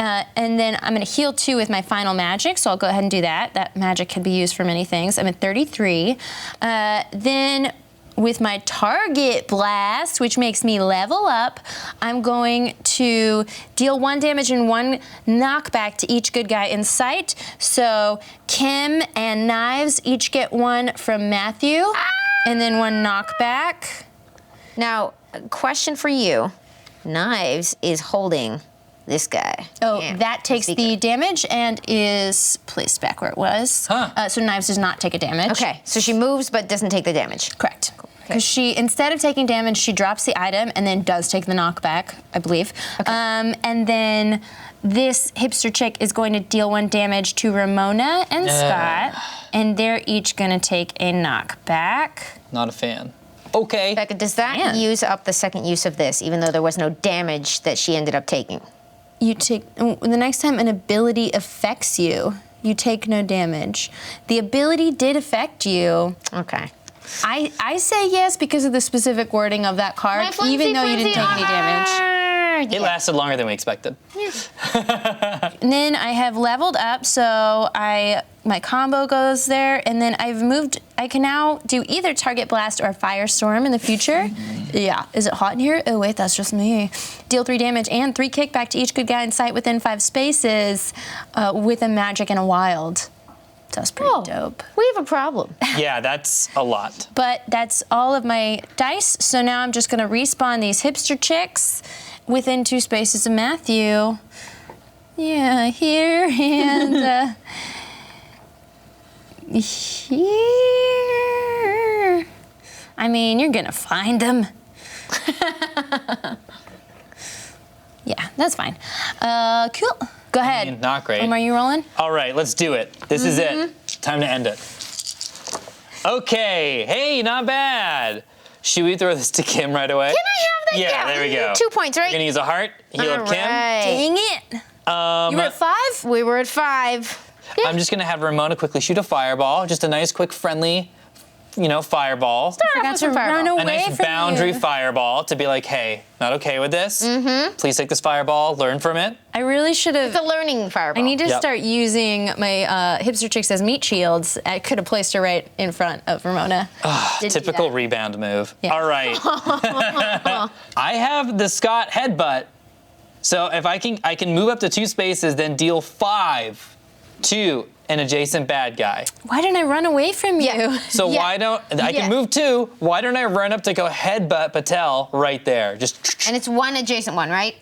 And then I'm gonna heal 2 with my final magic, so I'll go ahead and do that. That magic can be used for many things. I'm at 33. Then with my target blast, which makes me level up, I'm going to deal 1 damage and 1 knockback to each good guy in sight. So Kim and Knives each get 1 from Matthew, and then 1 knockback. Now, a question for you. Knives is holding this guy. Oh, Damn. that takes the damage and is placed back where it was. Huh. So Knives does not take a damage. Okay, so she moves but doesn't take the damage. Correct. Because she, instead of taking damage, she drops the item and then does take the knockback, I believe. Okay. And then this hipster chick is going to deal 1 damage to Ramona and Scott, and they're each going to take a knockback. Not a fan. Okay. Becca, does that use up the second use of this, even though there was no damage that she ended up taking? You take, the next time an ability affects you, you take no damage. The ability did affect you. Okay. I say yes because of the specific wording of that card, even though you didn't take any damage. It lasted longer than we expected. And then I have leveled up, so my combo goes there, and then I've moved. I can now do either target blast or firestorm in the future. Yeah, is it hot in here? Oh wait, that's just me. Deal 3 damage and 3 kickback to each good guy in sight within 5 spaces, with a magic and a wild. That's pretty dope. We have a problem. Yeah, that's a lot. But that's all of my dice, so now I'm just gonna respawn these hipster chicks within 2 spaces of Matthew. Yeah, here and here. I mean, you're gonna find them. Yeah, that's fine. Cool. Go ahead. I mean, not great. Are you rolling? All right, let's do it. This is it. Time to end it. Okay. Hey, not bad. Should we throw this to Kim right away? Can I have that? Yeah, there we go. 2 points, right? We're gonna use a heart. Heal up Kim. Dang it. You were at 5? We were at 5. Yeah. I'm just gonna have Ramona quickly shoot a fireball. Just a nice, quick, friendly, fireball. Forgot to run away A nice from boundary you. fireball to be like, hey, not okay with this. Please take this fireball, learn from it. I really should have. It's a learning fireball. I need to start using my hipster chicks as meat shields. I could have placed her right in front of Ramona. Typical rebound move. Yeah. All right. I have the Scott headbutt. So if I can move up to 2 spaces, then deal 5 to an adjacent bad guy. Why didn't I run away from you? Yeah. So why don't I can move 2? Why don't I run up to go headbutt Patel right there? Just And it's 1 adjacent one, right?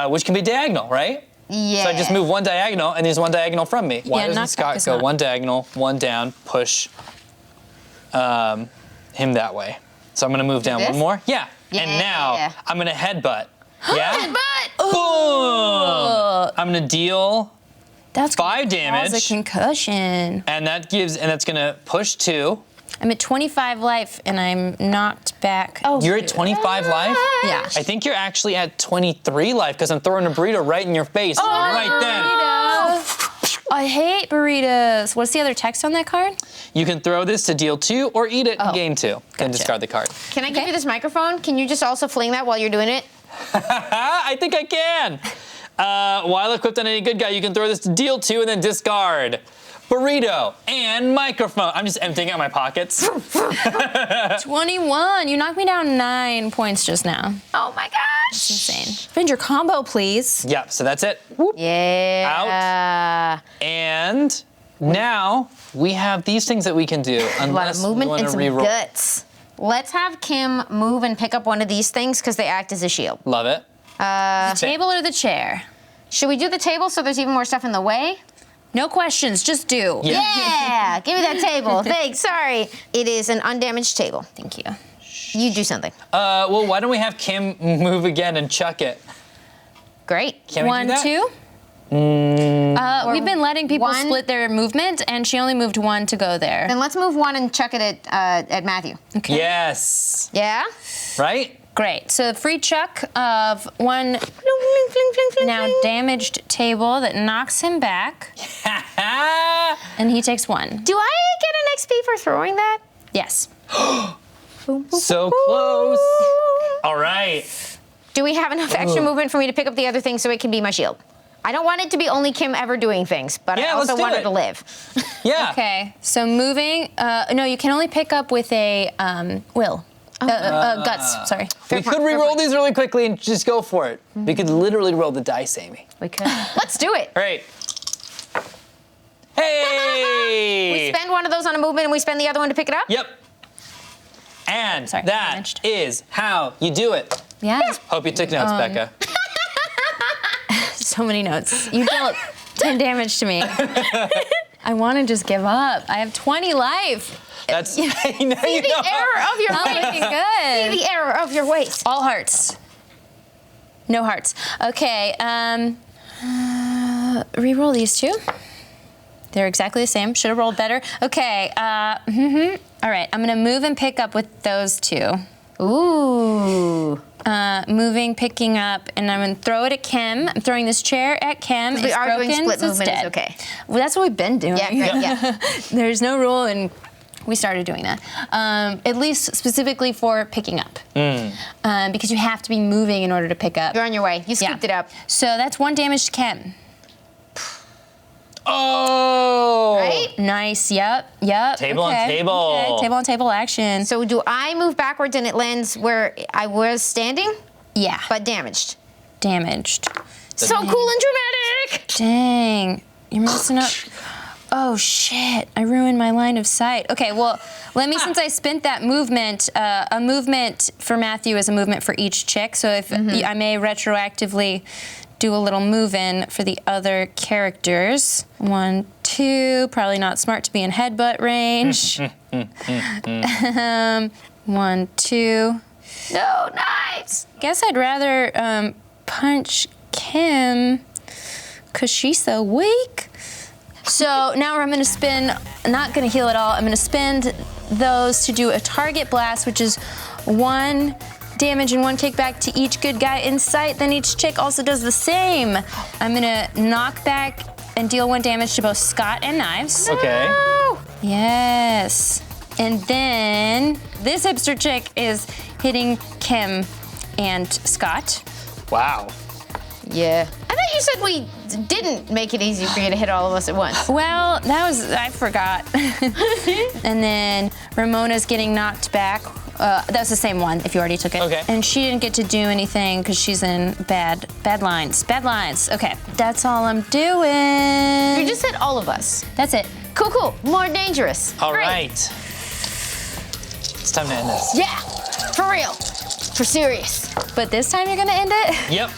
which can be diagonal, right? Yeah. So I just move 1 diagonal, and there's 1 diagonal from me. Why doesn't knockback Scott is go not- 1 diagonal, 1 down, push him that way? So I'm gonna move down this? 1 more. Yeah. And now Yeah. I'm gonna headbutt. Yeah. Headbutt! Boom! I'm gonna deal That's 5 Cause damage, a concussion. and that's gonna push 2. I'm at 25 life and I'm knocked back. Oh, You're at 25 life? yeah. I think you're actually at 23 life because I'm throwing a burrito right in your face right then. I hate burritos. What's the other text on that card? You can throw this to deal 2 or eat it and gain 2. Then Gotcha. discard the card. Can I give you this microphone? Can you just also fling that while you're doing it? I think I can. While equipped on any good guy, you can throw this to deal 2 and then discard. Burrito and microphone. I'm just emptying out my pockets. 21. You knocked me down 9 points just now. Oh my gosh. Insane. Find your combo, please. Yep, so that's it. Whoop. Yeah. And now we have these things that we can do. A lot of movement and some reroll. guts. Let's have Kim move and pick up one of these things because they act as a shield. Love it. The table or the chair? Should we do the table so there's even more stuff in the way? No questions, just do. Yeah. Yeah, give me that table. Thanks, sorry. It is an undamaged table. Thank you. You do something. Well, why don't we have Kim move again and chuck it? Great. Can we 1, do that? 2. We've been letting people 1. split their movement, and she only moved 1 to go there. Then let's move 1 and chuck it at Matthew. Okay. Yes. Yeah? Right? Great. So free chuck of 1 now damaged table that knocks him back, and he takes 1. Do I get an XP for throwing that? Yes. So close. All right. Do we have enough extra movement for me to pick up the other thing so it can be my shield? I don't want it to be only Kim ever doing things, but I also want her to live. Yeah. Okay. So moving. No, you can only pick up with a will. Guts. Sorry. We could re-roll these really quickly and just go for it. We could literally roll the dice, Amy. We could. Let's do it. All right. Hey! We spend one of those on a movement and we spend the other one to pick it up? Yep. And Sorry, that damaged. is how you do it. Yeah. Hope you took notes, Becca. So many notes. You dealt 10 damage to me. I want to just give up. I have 20 life. That's See the error of your I'm ways. looking See good. the error of your ways. All hearts. No hearts. Okay. Reroll these 2. They're exactly the same. Should have rolled better. Okay. All right. I'm gonna move and pick up with those 2. Ooh. Moving, picking up, and I'm gonna throw it at Kim. I'm throwing this chair at Kim. We It's are broken, doing split so it's movement. dead. It's okay. Well, that's what we've been doing. Yeah, great. Yeah. There's no rule, and we started doing that. At least specifically for picking up, because you have to be moving in order to pick up. You're on your way. You scooped it up. So that's 1 damage to Kim. Oh! Right? Nice. Yep. Table on okay. table. Okay. Table on table action. So do I move backwards and it lands where I was standing, Yeah. but damaged? Damaged. So cool and dramatic! Dang. You're messing up. Oh shit, I ruined my line of sight. Okay, well, let me, since I spent that movement, a movement for Matthew is a movement for each chick, so if I may retroactively do a little move-in for the other characters. 1, 2, probably not smart to be in headbutt range. 1, 2. No knives! Guess I'd rather punch Kim, because she's so weak. So now I'm gonna spin, not gonna heal at all, I'm gonna spend those to do a target blast, which is 1 damage and 1 kickback to each good guy in sight. Then each chick also does the same. I'm gonna knock back and deal 1 damage to both Scott and Knives. Okay. No! Yes. And then this hipster chick is hitting Kim and Scott. Wow. Yeah. I thought you said we didn't make it easy for you to hit all of us at once. Well, I forgot. And then Ramona's getting knocked back. That's the same one, if you already took it. Okay. And she didn't get to do anything because she's in bad lines. Bad lines. Okay, that's all I'm doing. You just said all of us. That's it. Cool. More dangerous. All Great. right. It's time to end this. Yeah. For real. For serious. But this time you're gonna end it? Yep.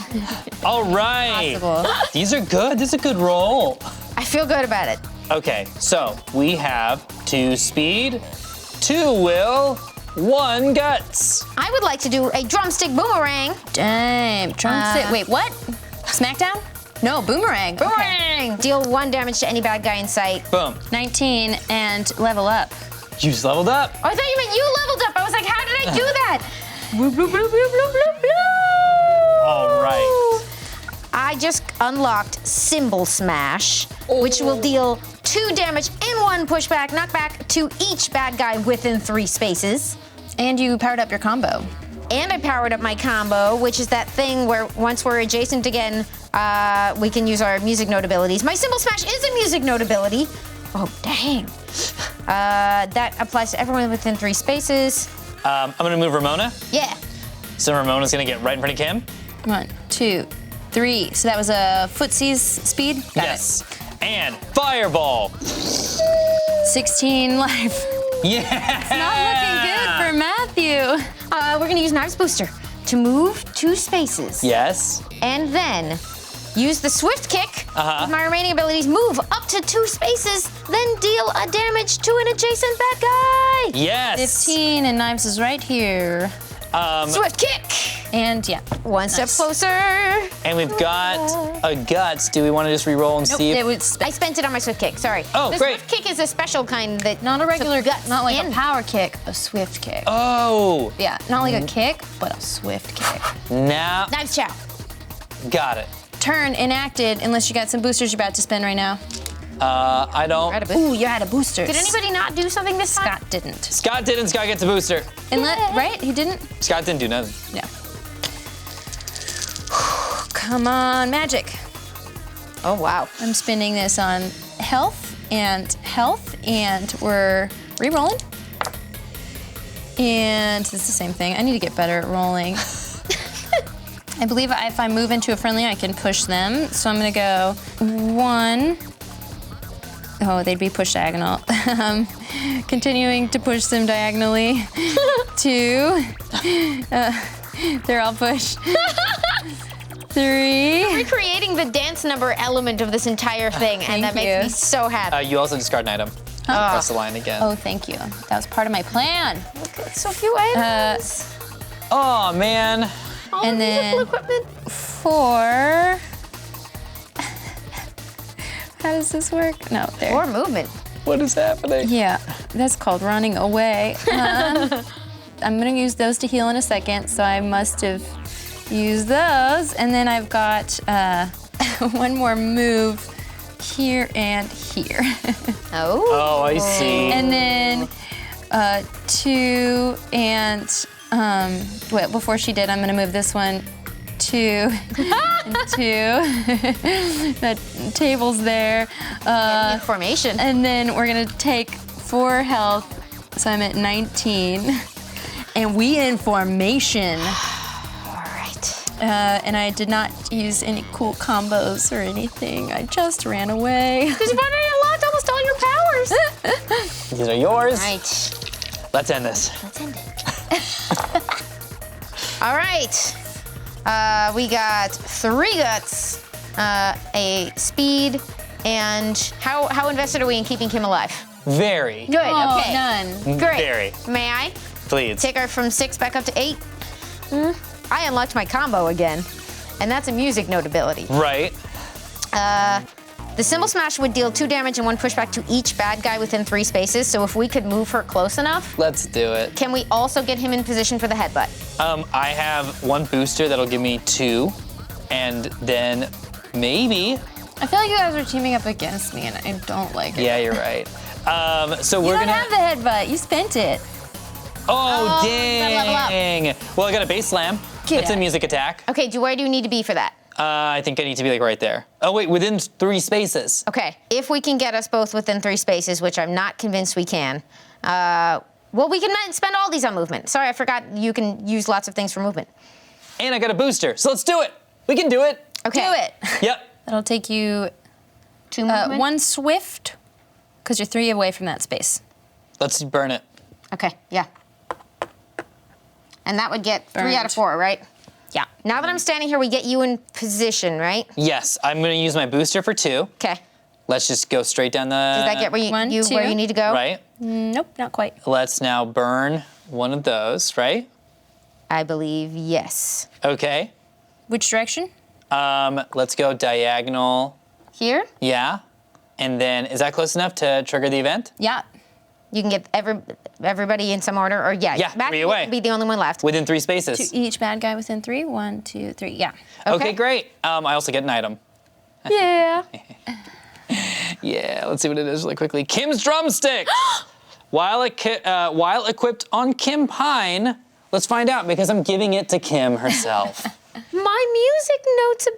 All right. Possible. These are good. This is a good roll. I feel good about it. Okay, so we have 2 speed, 2 will, 1 guts. I would like to do a drumstick boomerang. Damn. Drumstick. Wait, what? Smackdown? No, boomerang. Boomerang! Okay. Deal 1 damage to any bad guy in sight. Boom. 19 and level up. You just leveled up. Oh, I thought you meant you leveled up. I was like, how did I do that? Bloop, bloop, bloop, bloop, bloop, bloop, bloop. All right. I just unlocked Cymbal Smash, which will deal 2 damage and 1 pushback, knockback to each bad guy within 3 spaces. And you powered up your combo. And I powered up my combo, which is that thing where once we're adjacent again, we can use our music note abilities. My Cymbal Smash is a music note ability. Oh, dang. That applies to everyone within 3 spaces. I'm gonna move Ramona. Yeah. So Ramona's gonna get right in front of Kim. 1, 2, 3. So that was a footsie's speed? Got Yes. And fireball. it. 16 life. Yeah. Not looking good for Matthew. We're gonna use Knives Booster to move 2 spaces. Yes. And then use the swift kick with my remaining abilities, move up to 2 spaces, then deal a damage to an adjacent bad guy. Yes. 15, and Knives is right here. Swift kick. And yeah. One step closer. And we've got a guts. Do we want to just re-roll and see? I spent it on my swift kick. Sorry. Oh, the great. Swift kick is a special kind that Not a regular guts, not like in. a power kick, a swift kick. Oh. Yeah, not like a kick, but a swift kick. Now. Knives chow. Got it. Turn enacted, unless you got some boosters you're about to spend right now. I don't. Ooh, you're out of boosters. Did anybody not do something this time? Scott didn't. Scott didn't. Scott gets a booster. Right? He didn't? Scott didn't do nothing. No. Come on, magic. Oh, wow. I'm spending this on health, and we're re-rolling. And it's the same thing. I need to get better at rolling. I believe if I move into a friendly, I can push them. So I'm gonna go 1. Oh, they'd be pushed diagonal. Continuing to push them diagonally. 2. They're all pushed. 3. Recreating the dance number element of this entire thing, and that makes me so happy. You also discard an item. Press the line again. Oh, thank you. That was part of my plan. So few items. Oh, man. And then equipment. 4. How does this work? No, there. More movement. What is happening? Yeah, that's called running away. I'm gonna use those to heal in a second, so I must have used those. And then I've got 1 more move here and here. Oh, I see. And then 2 and wait, before she did, I'm gonna move this one 2 and 2. That table's there. formation. And then we're gonna take 4 health, so I'm at 19. And we in formation. All right. And I did not use any cool combos or anything. I just ran away. Because you've already unlocked almost all your powers. These are yours. Right. Let's end this. Let's end it. All right. We got 3 guts, a speed, and how invested are we in keeping Kim alive? Very. Good. Oh, Okay. none. Great. Very. May I Please. take her from 6 back up to 8? I unlocked my combo again, and that's a music note ability. Right. The cymbal smash would deal 2 damage and 1 pushback to each bad guy within 3 spaces. So if we could move her close enough, Let's do it. can we also get him in position for the headbutt? I have 1 booster that'll give me 2, and then maybe. I feel like you guys are teaming up against me, and I don't like it. Yeah, you're right. So You we're don't gonna. have the headbutt. You spent it. Oh, gotta level up. dang! Well, I got a base slam. Get It's a out. music attack. Okay, where do you need to be for that? I think I need to be like right there. Oh wait, within 3 spaces. Okay, if we can get us both within 3 spaces, which I'm not convinced we can, well, we can spend all these on movement. Sorry, I forgot you can use lots of things for movement. And I got a booster, so let's do it. We can do it. Okay. Do it. Yep. That'll take you 2 movement? 1 swift, because you're 3 away from that space. Let's burn it. Okay, yeah. And that would get 3 out of Burned. 4, right? Yeah. Now that I'm standing here, we get you in position, right? Yes, I'm gonna use my booster for 2. Okay. Let's just go straight down the. Does that get where you, 1, where 2. you need to go? Right. Nope, not quite. Let's now burn one of those. Right. I believe yes. Okay. Which direction? Let's go diagonal. Here, Yeah. And then is that close enough to trigger the event? Yeah. you can get everybody in some order, or Yeah, Matthew 3 away. will be the only one left. Within 3 spaces. To each bad guy within 3. 1, 2, 3. Yeah. Okay, great. I also get an item. Yeah. Yeah, let's see what it is really quickly. Kim's drumsticks. While equipped on Kim Pine, let's find out because I'm giving it to Kim herself. My music notes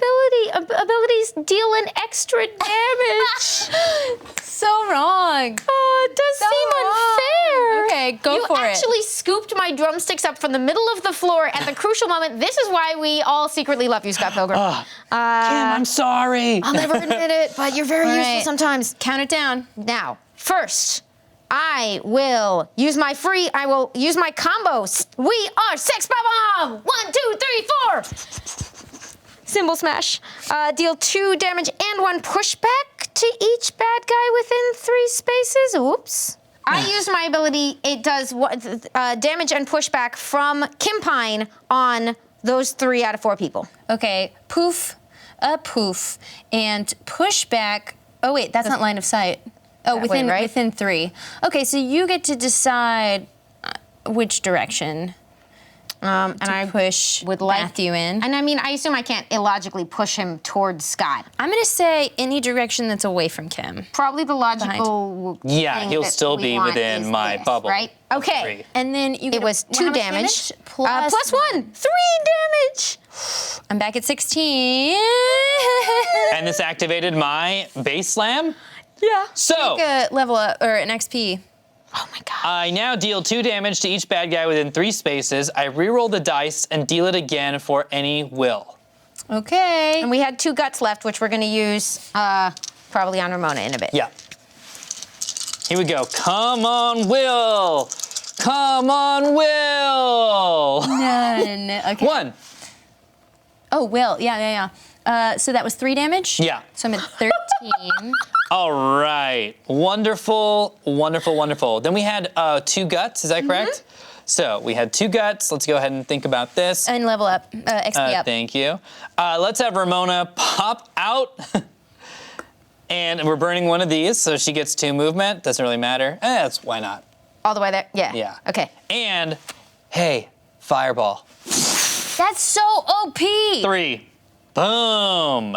abilities deal an extra damage. So wrong. Oh, it does seem unfair. Okay, go for it. You actually scooped my drumsticks up from the middle of the floor at the crucial moment. This is why we all secretly love you, Scott Pilgrim. Kim, I'm sorry. I'll never admit it, but you're very useful right. sometimes. Count it down. Now, first, I will use my combos. We are Sex Bomb! 1, 2, 3, 4. Cymbal smash. Deal 2 damage and 1 pushback to each bad guy within 3 spaces. Oops. I used my ability. It does damage and pushback from Kimpine on those 3 out of 4 people. Okay, poof, a poof, and pushback. Oh wait, that's not line of sight. Oh, within 3. Okay, so you get to decide which direction. And I push Matthew in. And I mean, I assume I can't illogically push him towards Scott. I'm gonna say any direction that's away from Kim. Probably the logical. Yeah, he'll still be within my bubble. Right? Okay. And then It was 2 damage. Plus 1. 3 damage. I'm back at 16. And this activated my base slam. Yeah. So Take a level up or an XP. Oh my god. I now deal 2 damage to each bad guy within 3 spaces. I reroll the dice and deal it again for any will. Okay. And we had 2 guts left, which we're gonna use probably on Ramona in a bit. Yeah. Here we go. Come on, Will. Come on, Will. None. Okay. 1. Oh, Will. Yeah. So that was 3 damage? Yeah. So I'm at 13. All right. Wonderful, wonderful, wonderful. Then we had 2 guts, is that correct? So we had 2 guts. Let's go ahead and think about this. And level up, XP up. Thank you. Let's have Ramona pop out. And we're burning one of these, so she gets 2 movement. Doesn't really matter. Why not? All the way there? Yeah. Yeah. Okay. And, hey, fireball. That's so OP. 3. Boom.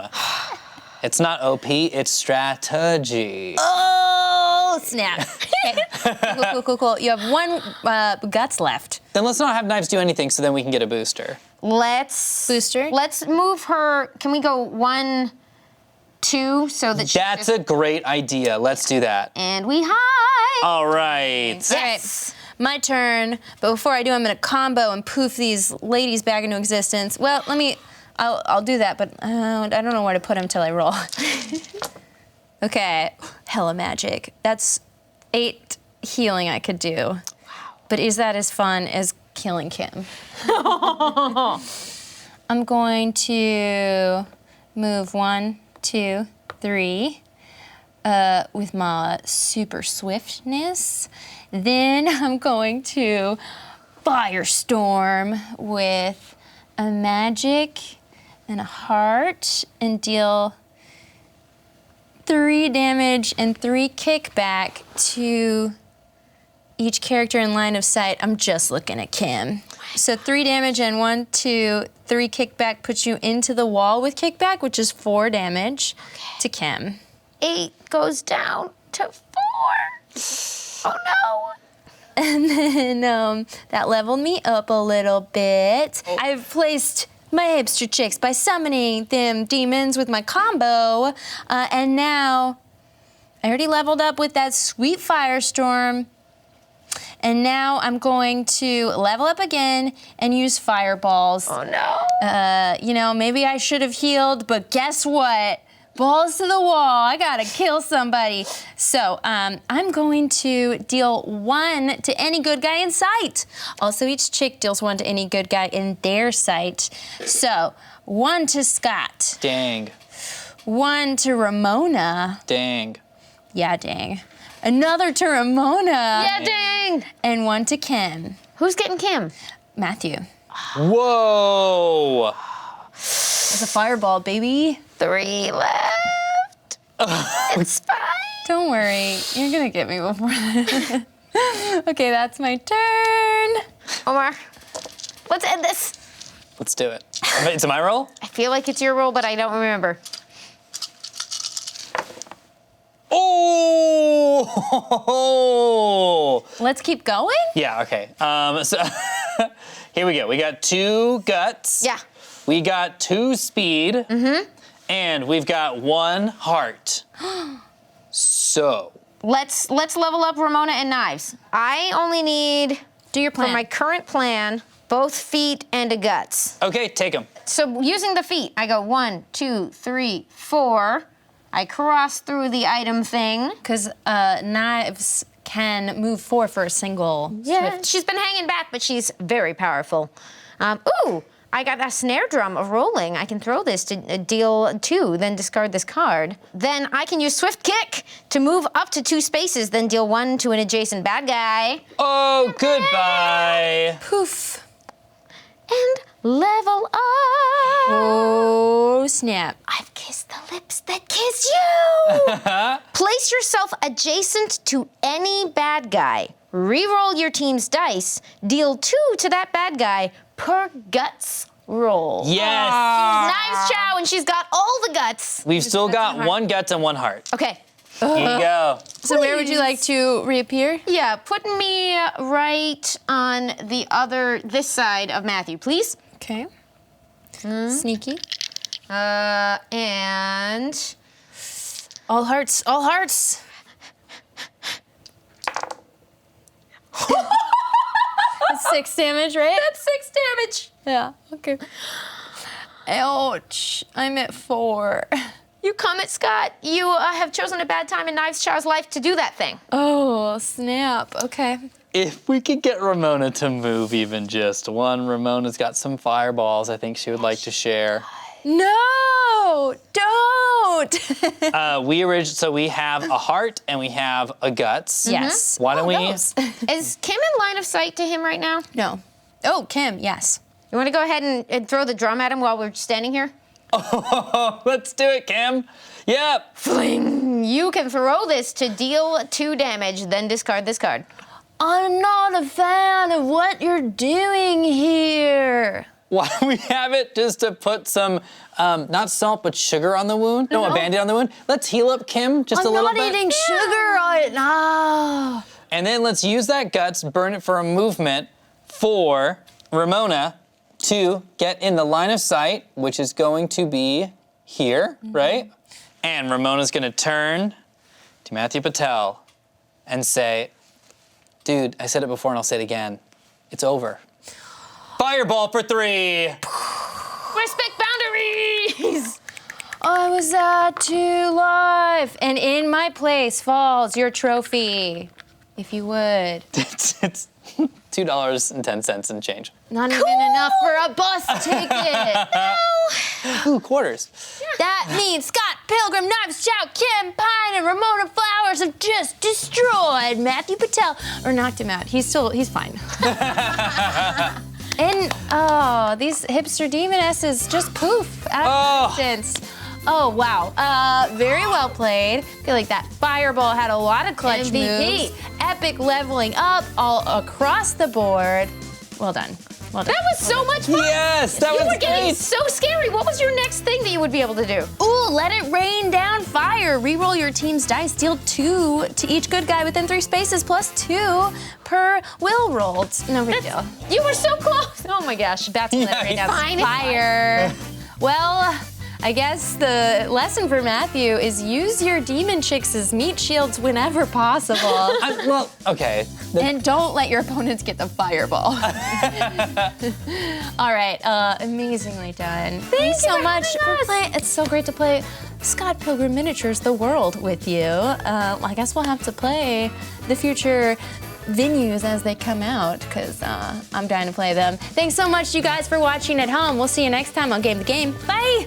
It's not OP, it's strategy. Oh, snap. Okay. Cool. You have 1 guts left. Then let's not have knives do anything so then we can get a booster. Let's move her. Can we go 1, 2 so that That's a great idea. Let's do that. And we hide. All right. All right, my turn. But before I do, I'm gonna combo and poof these ladies back into existence. Well, I'll do that, but I don't know where to put them till I roll. Okay, hella magic. That's 8 healing I could do. Wow. But is that as fun as killing Kim? I'm going to move 1, 2, 3 with my super swiftness. Then I'm going to firestorm with a magic and a heart and deal 3 damage and 3 kickback to each character in line of sight. I'm just looking at Kim. So 3 damage and 1, 2, 3 kickback puts you into the wall with kickback, which is 4 damage to Kim. 8 goes down to 4. Oh no. And then that leveled me up a little bit. I've placed my hipster chicks by summoning them demons with my combo. And now I already leveled up with that sweet firestorm. And now I'm going to level up again and use fireballs. Oh no. Maybe I should have healed, but guess what? Balls to the wall, I gotta kill somebody. So I'm going to deal 1 to any good guy in sight. Also, each chick deals 1 to any good guy in their sight. So 1 to Scott. Dang. 1 to Ramona. Dang. Yeah, dang. Another to Ramona. Yeah, dang. And 1 to Kim. Who's getting Kim? Matthew. Whoa. It's a fireball, baby. 3 left. It's fine. Don't worry, you're gonna get me before that. Okay, that's my turn. Omar, let's end this. Let's do it. It's my roll? I feel like it's your roll, but I don't remember. Oh! Let's keep going? Yeah, okay. So here we go. We got 2 guts. Yeah. We got 2 speed. Mm-hmm. And we've got 1 heart. So. Let's level up Ramona and knives. I only need, Do your plan. for my current plan, both feet and a guts. Okay, take them. So using the feet, I go 1, 2, 3, 4. I cross through the item thing. Because knives can move 4 for a single Yeah, swift. she's been hanging back, but she's very powerful. I got a snare drum of rolling. I can throw this to deal 2, then discard this card. Then I can use Swift Kick to move up to 2 spaces, then deal 1 to an adjacent bad guy. Oh, goodbye. Poof. And level up. Oh, snap. I've kissed the lips that kiss you. Place yourself adjacent to any bad guy. Reroll your team's dice. Deal 2 to that bad guy per guts roll. Yes. Knives Chow, and she's got all the guts. We've still got 1 guts and 1 heart. Okay. Here you go. So where would you like to reappear? Yeah, put me right on this side of Matthew, please. Okay. Sneaky. And All hearts, all hearts. That's 6 damage, right? that's 6 damage. Yeah, okay. Ouch, I'm at 4. You come at Scott. You have chosen a bad time in Knives Chow's life to do that thing. Oh, snap, okay. If we could get Ramona to move even just 1, Ramona's got some fireballs I think she would like to share. No, don't. So we have a heart and we have a guts. Yes. Why don't we? Those. Is Kim in line of sight to him right now? No. Oh, Kim, yes. You want to go ahead and throw the drum at him while we're standing here? Oh, let's do it, Kim. Yep. Fling. You can throw this to deal 2 damage, then discard this card. I'm not a fan of what you're doing here. Why don't we have it just to put some, not salt, but sugar on the wound? No, a Band-Aid on the wound. Let's heal up Kim just a little bit. I'm not eating sugar right now. And then let's use that guts, burn it for a movement for Ramona to get in the line of sight, which is going to be here, right? And Ramona's gonna turn to Matthew Patel and say, dude, I said it before and I'll say it again. It's over. Fireball for 3. Respect boundaries. I was at 2 life, and in my place falls your trophy, if you would. It's $2.10 and change. Not even enough for a bus ticket. Ooh, quarters. That means Scott, Pilgrim, Knives Chow, Kim Pine, and Ramona Flowers have just destroyed Matthew Patel, or knocked him out. He's fine. And, these hipster demonesses just poof out of existence. Oh, wow. Very well played. I feel like that fireball had a lot of clutch MVP. moves. Epic leveling up all across the board. Well done. Well done. That was so much fun. Yes, that was You were getting great. so scary. What was your next thing that you would be able to do? Ooh, let it rain down fire. Reroll your team's dice. Deal 2 to each good guy within 3 spaces, plus 2 per will roll. No big deal. You were so close. Oh my gosh. That's let it rain down Fine. fire. Well, I guess the lesson for Matthew is use your demon chicks as meat shields whenever possible. Well, okay. And don't let your opponents get the fireball. All right, amazingly done. Thanks so much for playing. It's so great to play Scott Pilgrim Miniatures The World with you. I guess we'll have to play the future venues as they come out, because I'm dying to play them. Thanks so much, you guys, for watching at home. We'll see you next time on Game the Game. Bye!